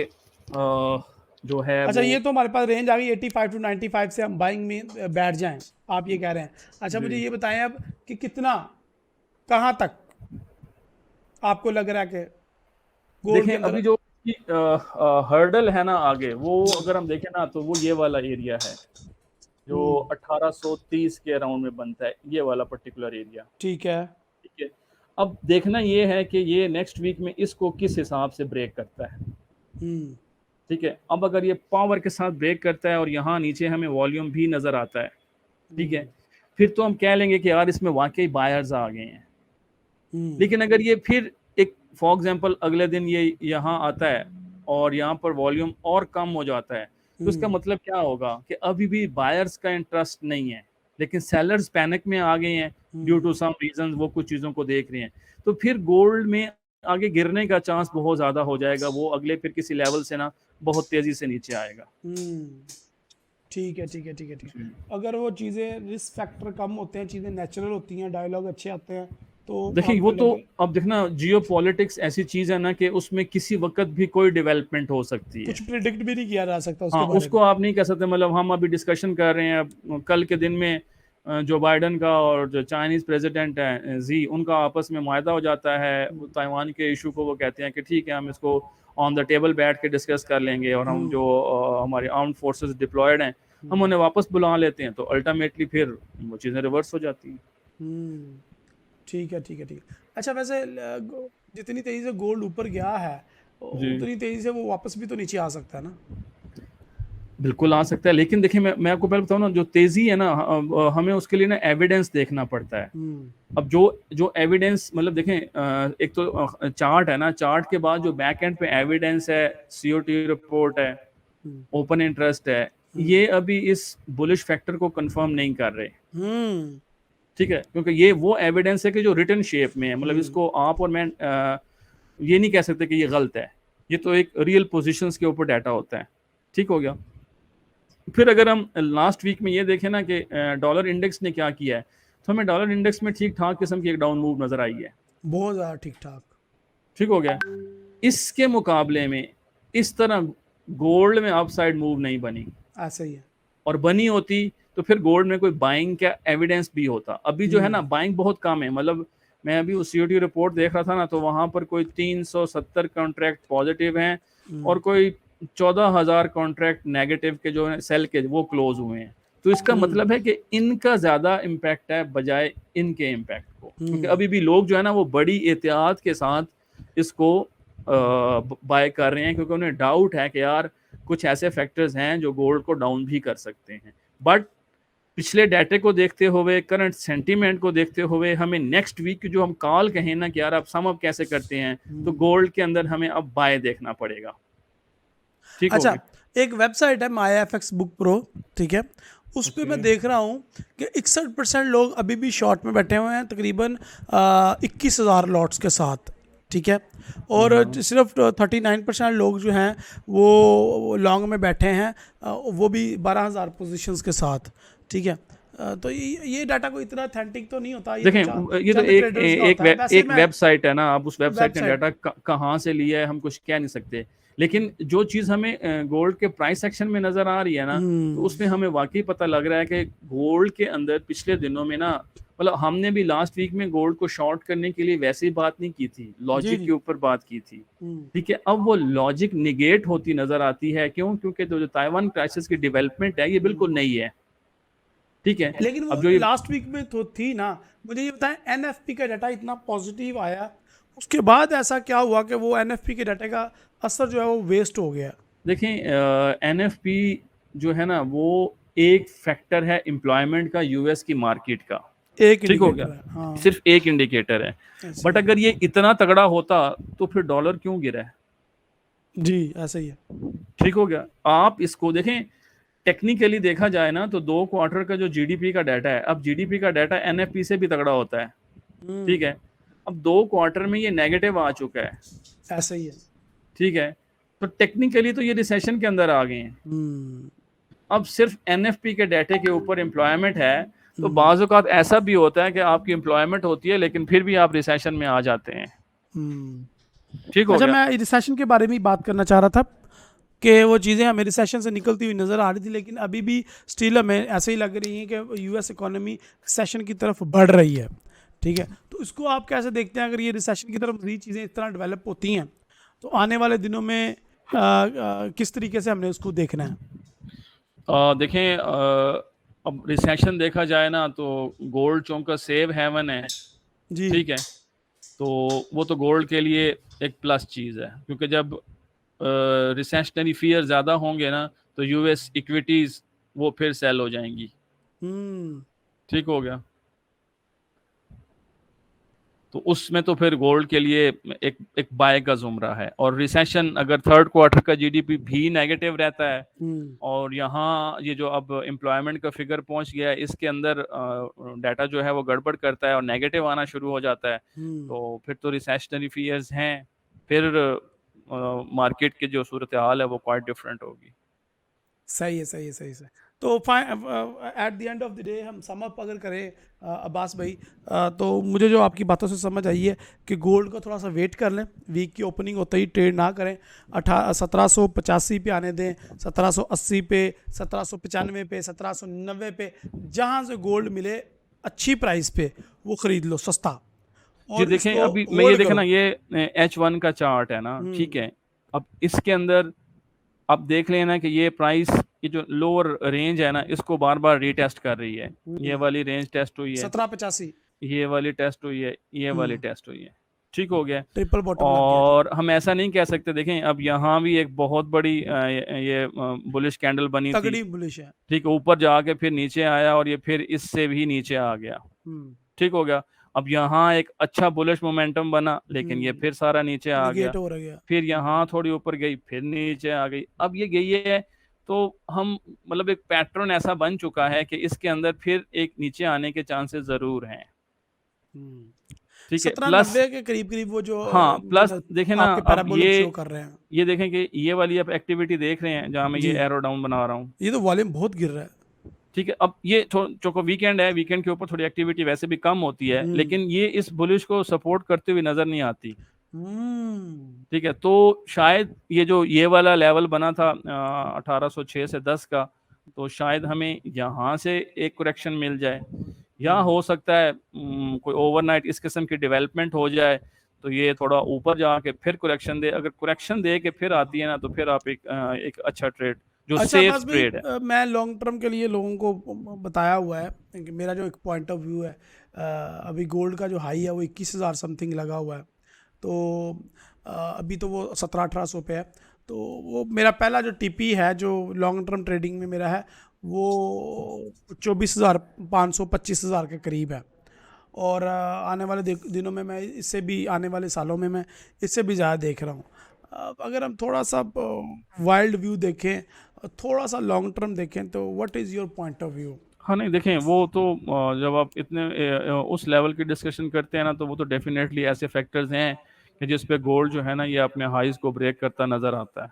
जो है अच्छा, वो। ये तो हमारे पास रेंज आ गई 85 टू 95 से हम बाइंग में बैठ जाएं, आप ये कह रहे हैं। अच्छा, मुझे ये बताएं अब कि कितना, कहाँ तक आपको लग रहा है कि गोल्ड के देखें अंदर। अभी जो हर्डल है ना आगे, वो अगर हम देखें ना तो वो ये वाला एरिया है जो 1830 के अराउंड में बनता है, ये वाला पर्टिकुलर एरिया। ठीक है। ठीक है, अब देखना ये है कि ये नेक्स्ट वीक में इसको किस हिसाब से ब्रेक करता है। हम्म ठीक है, अब अगर ये पावर के साथ ब्रेक करता है और यहाँ नीचे हमें वॉल्यूम भी नज़र आता है, ठीक है, फिर तो हम कह लेंगे कि यार इसमें वाकई बायर्स आ गए हैं। लेकिन अगर ये फिर एक फॉर एग्जांपल अगले दिन ये यहाँ आता है और यहाँ पर वॉल्यूम और कम हो जाता है, तो इसका मतलब क्या होगा कि अभी भी बायर्स का इंटरेस्ट नहीं है, लेकिन सेलर्स पैनिक में आ गए हैं ड्यू टू सम रीजन, वो कुछ चीज़ों को देख रहे हैं। तो फिर गोल्ड में आगे गिरने का चांस बहुत ज़्यादा हो जाएगा, वो अगले फिर किसी लेवल से ना बहुत तेज़ी से नीचे आएगा। ठीक है ठीक है ठीक है ठीक है। अगर वो चीज़ें रिस्क फैक्टर कम होते हैं, चीज़ें नेचुरल होती हैं, डायलॉग अच्छे आते हैं, तो देखिए आपको वो तो लगे अब देखना जियो पॉलिटिक्स ऐसी चीज़ है ना कि उसमें किसी वक्त भी कोई डेवलपमेंट हो सकती है। कुछ प्रिडिक्ट भी नहीं किया जा सकता उसके हाँ, बारे उसको में। आप नहीं कह सकते, मतलब हम अभी डिस्कशन कर रहे हैं कल के दिन में जो बाइडन का और जो चाइनीज़ प्रेसिडेंट है जी, उनका आपस में मुआहदा हो जाता है ताइवान के इशू को, वो कहते हैं कि ठीक है हम इसको ऑन द टेबल बैठ के डिस्कस कर लेंगे, और हम जो हमारे आर्म फोर्सेस डिप्लॉयड हैं हम उन्हें वापस बुला लेते हैं, तो अल्टीमेटली फिर वो चीज़ें रिवर्स हो जाती हैं। ठीक है ठीक है ठीक है। अच्छा, वैसे जितनी तेज़ी से गोल्ड ऊपर गया है, जी उतनी तेज़ी से वो वापस भी तो नीचे आ सकता है ना। बिल्कुल आ सकता है, लेकिन देखिए मैं आपको पहले बताऊँ ना, जो तेज़ी है ना हमें उसके लिए ना एविडेंस देखना पड़ता है। अब जो एविडेंस मतलब देखें, एक तो चार्ट है ना, चार्ट के बाद जो बैक एंड पे एविडेंस है, सीओटी रिपोर्ट है, ओपन इंटरेस्ट है, ये अभी इस बुलिश फैक्टर को कंफर्म नहीं कर रहे। ठीक है, क्योंकि ये वो एविडेंस है कि जो रिटन शेप में है, मतलब इसको आप और मैं ये नहीं कह सकते कि ये गलत है, ये तो एक रियल पोजीशंस के ऊपर डाटा होता है। ठीक हो गया। फिर अगर हम लास्ट वीक में ये देखें ना कि डॉलर इंडेक्स ने क्या किया है, तो हमें डॉलर इंडेक्स में ठीक ठाक किस्म की एक डाउन मूव नजर आई है। बहुत ज़्यादा ठीक ठाक। ठीक हो गया। इसके मुकाबले में इस तरह गोल्ड में अपसाइड मूव नहीं बनी, ऐसा ही है। और बनी होती तो फिर गोल्ड में कोई बाइंग का एविडेंस भी होता। अभी जो है ना बाइंग बहुत कम है, मतलब मैं अभी उस सीओटी रिपोर्ट देख रहा था ना, तो वहां पर कोई 370 कॉन्ट्रैक्ट पॉजिटिव हैं और कोई 14,000 कॉन्ट्रैक्ट नेगेटिव के जो है सेल के वो क्लोज हुए हैं। तो इसका मतलब है कि इनका ज़्यादा इम्पैक्ट है बजाय इनके इम्पैक्ट को, क्योंकि अभी भी लोग जो है ना वो बड़ी एहतियात के साथ इसको बाय कर रहे हैं, क्योंकि उन्हें डाउट है कि यार कुछ ऐसे फैक्टर्स हैं जो गोल्ड को डाउन भी कर सकते हैं। बट पिछले डाटे को देखते हुए, करंट सेंटीमेंट को देखते हुए, हमें नेक्स्ट वीक जो हम कॉल कहें ना कि यार अब सम अप कैसे करते हैं, तो गोल्ड के अंदर हमें अब बाय देखना पड़ेगा। ठीक हो अच्छा, गया। एक वेबसाइट है माई एफ एक्स बुक प्रो, ठीक है, उस पर मैं देख रहा हूँ कि 61% लोग अभी भी शॉर्ट में बैठे हुए हैं, तकरीबन 21,000 लॉट्स के साथ, ठीक है, और सिर्फ 39% लोग जो हैं वो लॉन्ग में बैठे हैं, वो भी 12,000 पोजीशंस के साथ, ठीक है। तो ये डाटा को इतना ऑथेंटिक तो नहीं होता, देखें ये तो एक वेबसाइट है ना, आप उस वेबसाइट ने डाटा कहाँ से लिया है हम कुछ कह नहीं सकते, लेकिन जो चीज़ हमें गोल्ड के प्राइस सेक्शन में नज़र आ रही है ना, तो उसमें हमें वाकई पता लग रहा है कि गोल्ड के अंदर पिछले दिनों में ना, मतलब हमने भी लास्ट वीक में गोल्ड को शॉर्ट करने के लिए वैसी बात नहीं की थी, लॉजिक के ऊपर बात की थी, ठीक है। अब वो लॉजिक निगेट होती नज़र आती है, क्यों? क्योंकि जो ताइवान क्राइसिस की डेवलपमेंट है ये बिल्कुल नई है, ठीक है। लेकिन वो जो लास्ट वीक में तो थी ना, मुझे ये बताएं एनएफपी का डाटा इतना पॉजिटिव आया, उसके बाद ऐसा क्या हुआ कि वो एनएफपी के डाटा का असर जो है वो वेस्ट हो गया? देखें एनएफपी जो है ना वो एक फैक्टर है एम्प्लॉयमेंट का, यूएस की मार्केट का, ठीक हो गया, हाँ। सिर्फ एक इंडिकेटर है। बट अगर ये इतना तगड़ा होता तो फिर डॉलर क्यों गिरा है? जी ऐसा ही है, ठीक हो गया। आप इसको देखें, टेक्निकली देखा जाए ना तो 2 क्वार्टर का जो जीडीपी का डाटा है, अब जीडीपी का डाटा एनएफपी से भी तगड़ा होता है, ठीक है। अब 2 क्वार्टर में ये नेगेटिव आ चुका है, ऐसा ही है, ठीक है। तो टेक्निकली तो ये रिसेशन के अंदर आ गए हैं। अब सिर्फ एनएफपी के डाटे के ऊपर एम्प्लॉयमेंट है, तो बाज़ औक़ात ऐसा भी होता है कि आपकी एम्प्लॉयमेंट होती है लेकिन फिर भी आप रिसेशन में आ जाते हैं, ठीक हो अच्छा, गया। मैं रिसेशन के बारे में ही बात करना चाह रहा था कि वो चीज़ें हमें रिसेशन से निकलती हुई नज़र आ रही थी, लेकिन अभी भी स्टिल हमें ऐसे ही लग रही है कि यूएस इकोनॉमी रिसेशन की तरफ बढ़ रही है, ठीक है। तो इसको आप कैसे देखते हैं? अगर ये रिसेशन की तरफ मज़ीद चीज़ें इस तरह डेवलप होती हैं तो आने वाले दिनों में किस तरीके से हमने उसको देखना है? देखें अब रिसेशन देखा जाए ना तो गोल्ड चूंकि सेव हेवन है जी, ठीक है, तो वो तो गोल्ड के लिए एक प्लस चीज़ है, क्योंकि जब रिसेशनरी फियर ज़्यादा होंगे ना तो यूएस इक्विटीज़ वो फिर सेल हो जाएंगी, ठीक हो गया। तो उसमें तो फिर गोल्ड के लिए एक बाय का जुमरा है। और रिसेशन अगर थर्ड क्वार्टर का जीडीपी भी नेगेटिव रहता है और यहाँ ये जो अब एम्प्लॉयमेंट का फिगर पहुंच गया है इसके अंदर डाटा जो है वो गड़बड़ करता है और नेगेटिव आना शुरू हो जाता है, तो फिर तो रिसेशनरी फियर्स हैं, फिर मार्केट की जो सूरत हाल है वो क्वाइट डिफरेंट होगी। सही है, सही है, सही है। तो at the end of the day हम सम अप अगर करें अब्बास भाई, तो मुझे जो आपकी बातों से समझ आई है कि गोल्ड को थोड़ा सा वेट कर लें, वीक की ओपनिंग होते ही ट्रेड ना करें, 1785 पे आने दें, 1780 पे, 1795 पे, 1790 पे, जहाँ से गोल्ड मिले अच्छी प्राइस पे वो ख़रीद लो सस्ता। जी देखें, अभी मैं ये देखना, ये H1 का चार्ट है ना, ठीक है। अब इसके अंदर आप देख लेना कि ये प्राइस, ये जो लोअर रेंज है ना इसको बार बार रीटेस्ट कर रही है। ये वाली रेंज टेस्ट हुई है 1785, ये वाली टेस्ट हुई है, ये वाली टेस्ट हुई है, ठीक हो गया। ट्रिपल बॉटम और हम ऐसा नहीं कह सकते, देखें अब यहाँ भी एक बहुत बड़ी ये बुलिश कैंडल बनी थी, तगड़ी बुलिश है, ठीक है, ऊपर जाके फिर नीचे आया और ये फिर इससे भी नीचे आ गया, ठीक हो गया। अब यहाँ एक अच्छा बुलिश मोमेंटम बना लेकिन ये फिर सारा नीचे आ गया, फिर यहाँ थोड़ी ऊपर गई फिर नीचे आ गई, अब ये गई है। तो हम मतलब एक पैटर्न ऐसा बन चुका है कि इसके अंदर फिर एक नीचे आने के चांसेस जरूर हैं, ठीक है। प्लस के करीब करीब वो जो हाँ, प्लस देखें ना अब शो कर रहे हैं, ये देखें कि ये वाली आप एक्टिविटी देख रहे हैं जहाँ मैं ये एरो डाउन बना रहा हूँ, ये तो वॉल्यूम बहुत गिर रहा है, ठीक है। अब ये चूंकि वीकेंड है, वीकेंड के ऊपर थोड़ी एक्टिविटी वैसे भी कम होती है, लेकिन ये इस बुलिश को सपोर्ट करते हुए नजर नहीं आती, ठीक है। तो शायद ये जो ये वाला लेवल बना था 1806 से 10 का, तो शायद हमें यहाँ से एक करेक्शन मिल जाए, या हो सकता है कोई ओवरनाइट इस किस्म की डेवलपमेंट हो जाए तो ये थोड़ा ऊपर जाके फिर करेक्शन दे, अगर करेक्शन दे के फिर आती है ना, तो फिर आप एक अच्छा ट्रेड जो अच्छा सेफ अब्बास भाई, ट्रेड है। मैं लॉन्ग टर्म के लिए लोगों को बताया हुआ है कि मेरा जो एक पॉइंट ऑफ व्यू है, अभी गोल्ड का जो हाई है वो 21,000 समथिंग लगा हुआ है। तो अभी तो वो 1700-1800 पे है। तो वो मेरा पहला जो टीपी है जो लॉन्ग टर्म ट्रेडिंग में मेरा है वो 24,500 25,000 के करीब है। और आने वाले दिनों में मैं इससे भी, आने वाले सालों में मैं इससे भी ज़्यादा देख रहा हूँ। अगर हम थोड़ा सा वाइल्ड व्यू देखें, थोड़ा सा लॉन्ग टर्म देखें, तो what is your point of view? हाँ नहीं देखें, वो तो जब आप इतने उस लेवल की डिस्कशन करते हैं ना, तो वो तो डेफिनेटली ऐसे फैक्टर्स हैं कि जिस पे गोल्ड जो है ना ये अपने हाइज को ब्रेक करता नज़र आता है।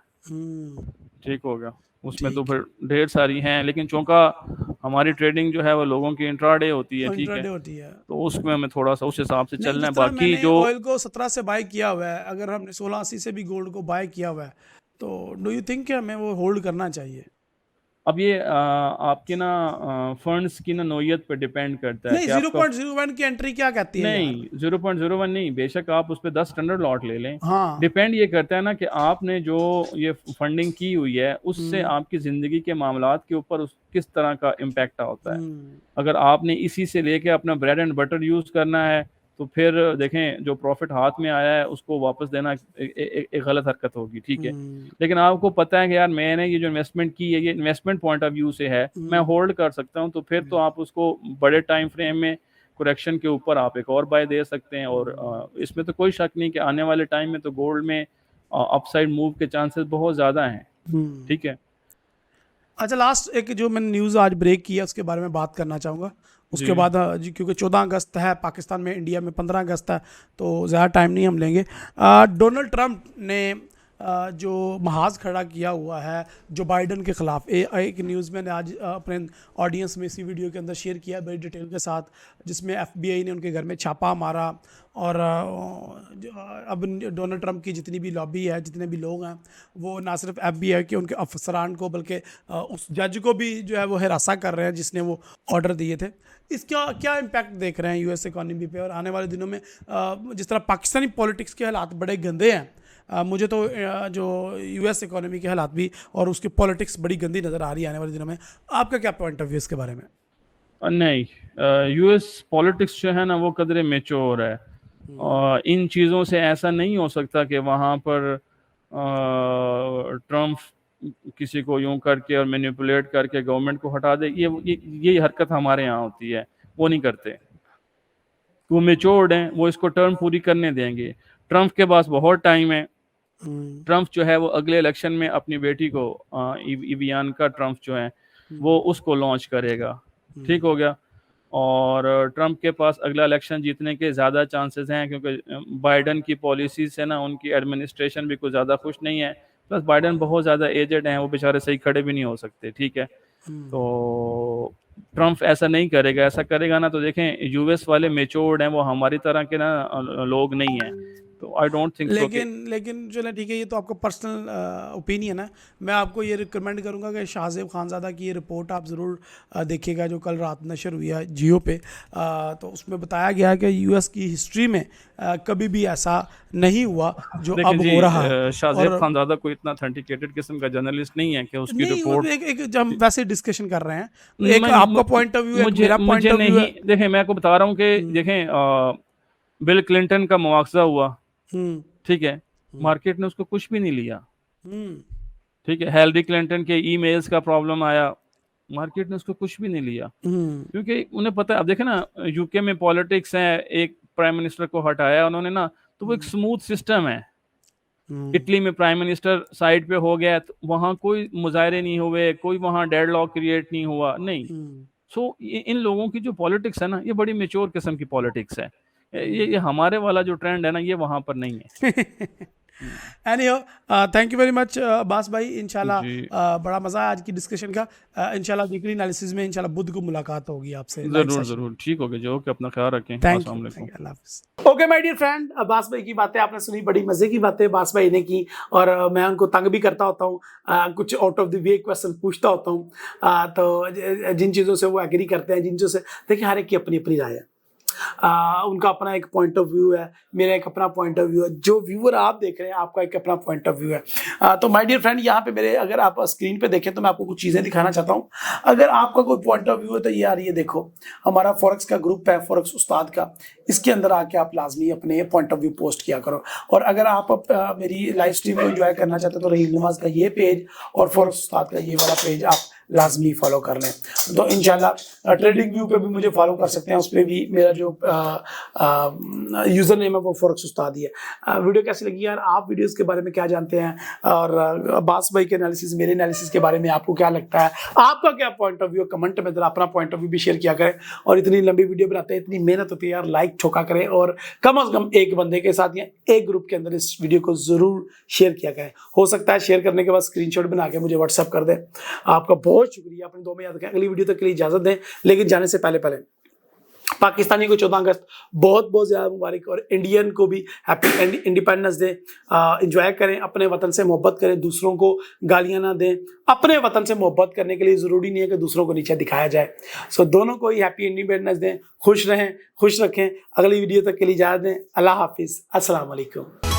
ठीक हो गया, उसमें तो ठीक फिर ढेर सारी हैं, लेकिन चूंकि हमारी ट्रेडिंग जो है वो लोगों की इंट्राडे होती है, है, ठीक है, इंट्राडे होती है। तो उसमें हमें थोड़ा सा उस हिसाब से नहीं, चलना है। जिस तरह बाकी मैंने जो ऑयल को 17 से बाय किया हुआ है, अगर हमने 1680 से भी गोल्ड को बाय किया हुआ है, तो डू यू थिंक कि हमें वो होल्ड करना चाहिए? अब ये आपके ना फंड्स की ना नोयत पे डिपेंड करता है नहीं, कि आपका 0.01 की एंट्री क्या कहती है यार? नहीं 0.01 नहीं, बेशक आप उस पर 10 स्टैंडर्ड लॉट ले लें। हाँ। डिपेंड ये करता है ना कि आपने जो ये फंडिंग की हुई है उससे हम्म। आपकी ज़िंदगी के मामलात के ऊपर उस किस तरह का इम्पैक्ट होता है। हम्म। अगर आपने इसी से लेके अपना ब्रेड एंड बटर यूज़ करना है, तो फिर देखें जो प्रॉफिट हाथ में आया है उसको वापस देना एक गलत हरकत होगी, ठीक है। हम्म। लेकिन आपको पता है कि यार मैंने ये जो इन्वेस्टमेंट की है ये इन्वेस्टमेंट पॉइंट ऑफ व्यू से है, मैं हम्म। होल्ड कर सकता हूँ, तो फिर तो आप उसको बड़े टाइम फ्रेम में करेक्शन के ऊपर आप एक और बाय दे सकते हैं। और इसमें तो कोई शक नहीं कि आने वाले टाइम में तो गोल्ड में अपसाइड मूव के चांसेस बहुत ज़्यादा हैं, हम्म। ठीक है। अच्छा, लास्ट एक जो मैंने न्यूज़ आज ब्रेक किया उसके बारे में बात करना चाहूँगा। जी उसके बाद जी, क्योंकि 14 अगस्त है पाकिस्तान में, इंडिया में 15 अगस्त है, तो ज़्यादा टाइम नहीं हम लेंगे। डोनाल्ड ट्रंप ने जो महाज खड़ा किया हुआ है जो बाइडन के ख़िलाफ़, एक न्यूज़ मैंने आज अपने ऑडियंस में इसी वीडियो के अंदर शेयर किया बड़ी डिटेल के साथ, जिसमें FBI ने उनके घर में छापा मारा। और अब डोनाल्ड ट्रंप की जितनी भी लॉबी है, जितने भी लोग हैं, वो ना सिर्फ FBI के उनके अफसरान को, बल्कि उस जज को भी जो है वो हिरासा कर रहे हैं जिसने वो ऑर्डर दिए थे। इसका क्या इम्पैक्ट देख रहे हैं US इकॉनमी पे? और आने वाले दिनों में जिस तरह पाकिस्तानी पॉलिटिक्स के हालात बड़े गंदे हैं, मुझे तो जो US इकॉनमी के हालात भी और उसकी पॉलिटिक्स बड़ी गंदी नज़र आ रही है आने वाले दिनों में। आपका क्या पॉइंट ऑफ व्यू इसके बारे में? नहीं, US पॉलिटिक्स जो है ना वो कदरे मेच्योर है, और इन चीज़ों से ऐसा नहीं हो सकता कि वहाँ पर ट्रम्प किसी को यूं करके और मैनिपुलेट करके गवर्नमेंट को हटा दे। ये हरकत हमारे यहाँ होती है, वो नहीं करते। वो मेच्योर्ड हैं, वो इसको टर्म पूरी करने देंगे। ट्रम्प के पास बहुत टाइम है। ट्रम्प जो है वो अगले इलेक्शन में अपनी बेटी को इवियानका ट्रम्प जो है वो उसको लॉन्च करेगा, ठीक हो गया। और ट्रम्प के पास अगला इलेक्शन जीतने के ज़्यादा चांसेस हैं, क्योंकि बाइडन की पॉलिसी से ना उनकी एडमिनिस्ट्रेशन भी कुछ ज़्यादा खुश नहीं है। प्लस बाइडन बहुत ज़्यादा एजेड हैं, वो बेचारे सही खड़े भी नहीं हो सकते, ठीक है। तो ट्रम्प ऐसा नहीं करेगा, ऐसा करेगा ना तो देखें US वाले मेच्योर्ड हैं, वो हमारी तरह के ना लोग नहीं हैं। तो आई डोंट थिंक सो कि लेकिन चलो ठीक है, ये तो आपका पर्सनल ओपिनियन है। मैं आपको ये रिकमेंड करूंगा कि शाहजेब खानज़ादा की ये रिपोर्ट आप ज़रूर देखिएगा जो कल रात नशर हुई है जियो पे। तो उसमें बताया गया है कि US की हिस्ट्री में कभी भी ऐसा नहीं हुआ जो देखें अब जी, हो रहा है। शाहजेब और खानज़ादा कोई इतना ऑथेंटिकेटेड किस्म का जर्नलिस्ट नहीं है कि उसकी नहीं, वो रिपोर्ट एक जब हम वैसे डिस्कशन कर रहे हैं, तो एक मैं आपका पॉइंट ऑफ व्यू है, एक मुझे मेरा पॉइंट मुझे ऑफ व्यू है। नहीं, देखें मैं आपको बता रहा हूँ कि देखें बिल क्लिंटन का मुआवजा हुआ, हम्म। ठीक है, मार्केट ने उसको कुछ भी नहीं लिया, हम्म। ठीक है। हेलरी क्लिंटन के ईमेल्स का प्रॉब्लम आया, मार्केट ने उसको कुछ भी नहीं लिया, हम्म। क्योंकि उन्हें पता है। अब देखें ना, यूके में पॉलिटिक्स है, एक प्राइम मिनिस्टर को हटाया उन्होंने ना, तो वो एक स्मूथ सिस्टम है। इटली में प्राइम मिनिस्टर साइड पे हो गया तो वहाँ कोई मुजाहरे नहीं हुए, कोई वहाँ डेडलॉक क्रिएट नहीं हुआ, नहीं। सो इन लोगों की जो पॉलिटिक्स है ना, ये बड़ी मेच्योर किस्म की पॉलिटिक्स है। ये हमारे वाला जो ट्रेंड है ना, ये वहाँ पर नहीं है। Anyhow, thank you very much Abbas भाई। इंशाल्लाह जी बड़ा मज़ा आया आज की डिस्कशन का। इंशाल्लाह वीकली एनालिसिस में इंशाल्लाह बुध को मुलाकात होगी आपसे लाइव ज़रूर सेशन। ज़रूर, ठीक हो गया जो कि अपना ख्याल रखें। थैंक अस्सलाम यू, वालेकुम। अल्लाह हाफिज़। Okay my dear friend, Abbas भाई की बातें आपने सुनी, बड़ी मज़े की बातें अब्बास भाई ने की, और मैं उनको तंग भी करता होता हूँ, कुछ out of the way question पूछता होता हूँ। तो जिन चीज़ों से वो एग्री करते हैं, जिन चीज़ों से, देखिए हर एक की अपनी अपनी राय है। उनका अपना एक पॉइंट ऑफ व्यू है, मेरा एक अपना पॉइंट ऑफ व्यू है, जो व्यूअर आप देख रहे हैं आपका एक अपना पॉइंट ऑफ व्यू है। तो माय डियर फ्रेंड, यहाँ पे मेरे अगर आप स्क्रीन पे देखें तो मैं आपको कुछ चीज़ें दिखाना चाहता हूँ। अगर आपका कोई पॉइंट ऑफ व्यू है तो यार ये देखो, हमारा फॉरेक्स का ग्रुप है, फॉरेक्स उस्ताद का, इसके अंदर आके आप लाजमी अपने पॉइंट ऑफ व्यू पोस्ट किया करो। और अगर आप मेरी लाइव स्ट्रीम को एंजॉय करना चाहते हो तो रहीम नवाज का ये पेज और फॉरेक्स उस्ताद का ये वाला पेज आप लाजमी फॉलो कर लें। तो इंशाल्लाह ट्रेडिंग व्यू पे भी मुझे फॉलो कर सकते हैं, उस पर भी मेरा जो यूज़र नेम है वो फॉरेक्स उस्ताद ही है। वीडियो कैसी लगी यार, आप वीडियोस के बारे में क्या जानते हैं, और अब्बास भाई के एनालिसिस, मेरे एनालिसिस के बारे में आपको क्या लगता है, आपका क्या पॉइंट ऑफ व्यू, कमेंट में जरा अपना पॉइंट ऑफ व्यू भी शेयर किया करें। और इतनी लंबी वीडियो बनाते हैं, इतनी मेहनत होती है यार, लाइक ठोका करें और कम से कम एक बंदे के साथ या एक ग्रुप के अंदर इस वीडियो को जरूर शेयर किया करें। हो सकता है शेयर करने के बाद स्क्रीनशॉट बना के मुझे व्हाट्सएप कर दें। आपका बहुत शुक्रिया, अपने दो में याद रखें। अगली वीडियो तक के लिए इजाजत दें, लेकिन जाने से पहले पाकिस्तानी को 14 अगस्त बहुत बहुत ज़्यादा मुबारक, और इंडियन को भी हैप्पी इंडिपेंडेंस डे। एंजॉय करें, अपने वतन से मोहब्बत करें, दूसरों को गालियां ना दें। अपने वतन से मोहब्बत करने के लिए ज़रूरी नहीं है कि दूसरों को नीचे दिखाया जाए। सो दोनों को ही हैप्पी इंडिपेंडेंस डे, खुश रहें, खुश रखें। अगली वीडियो तक के लिए इजाज़त दें। अल्लाह हाफिज़, अस्सलाम वालेकुम।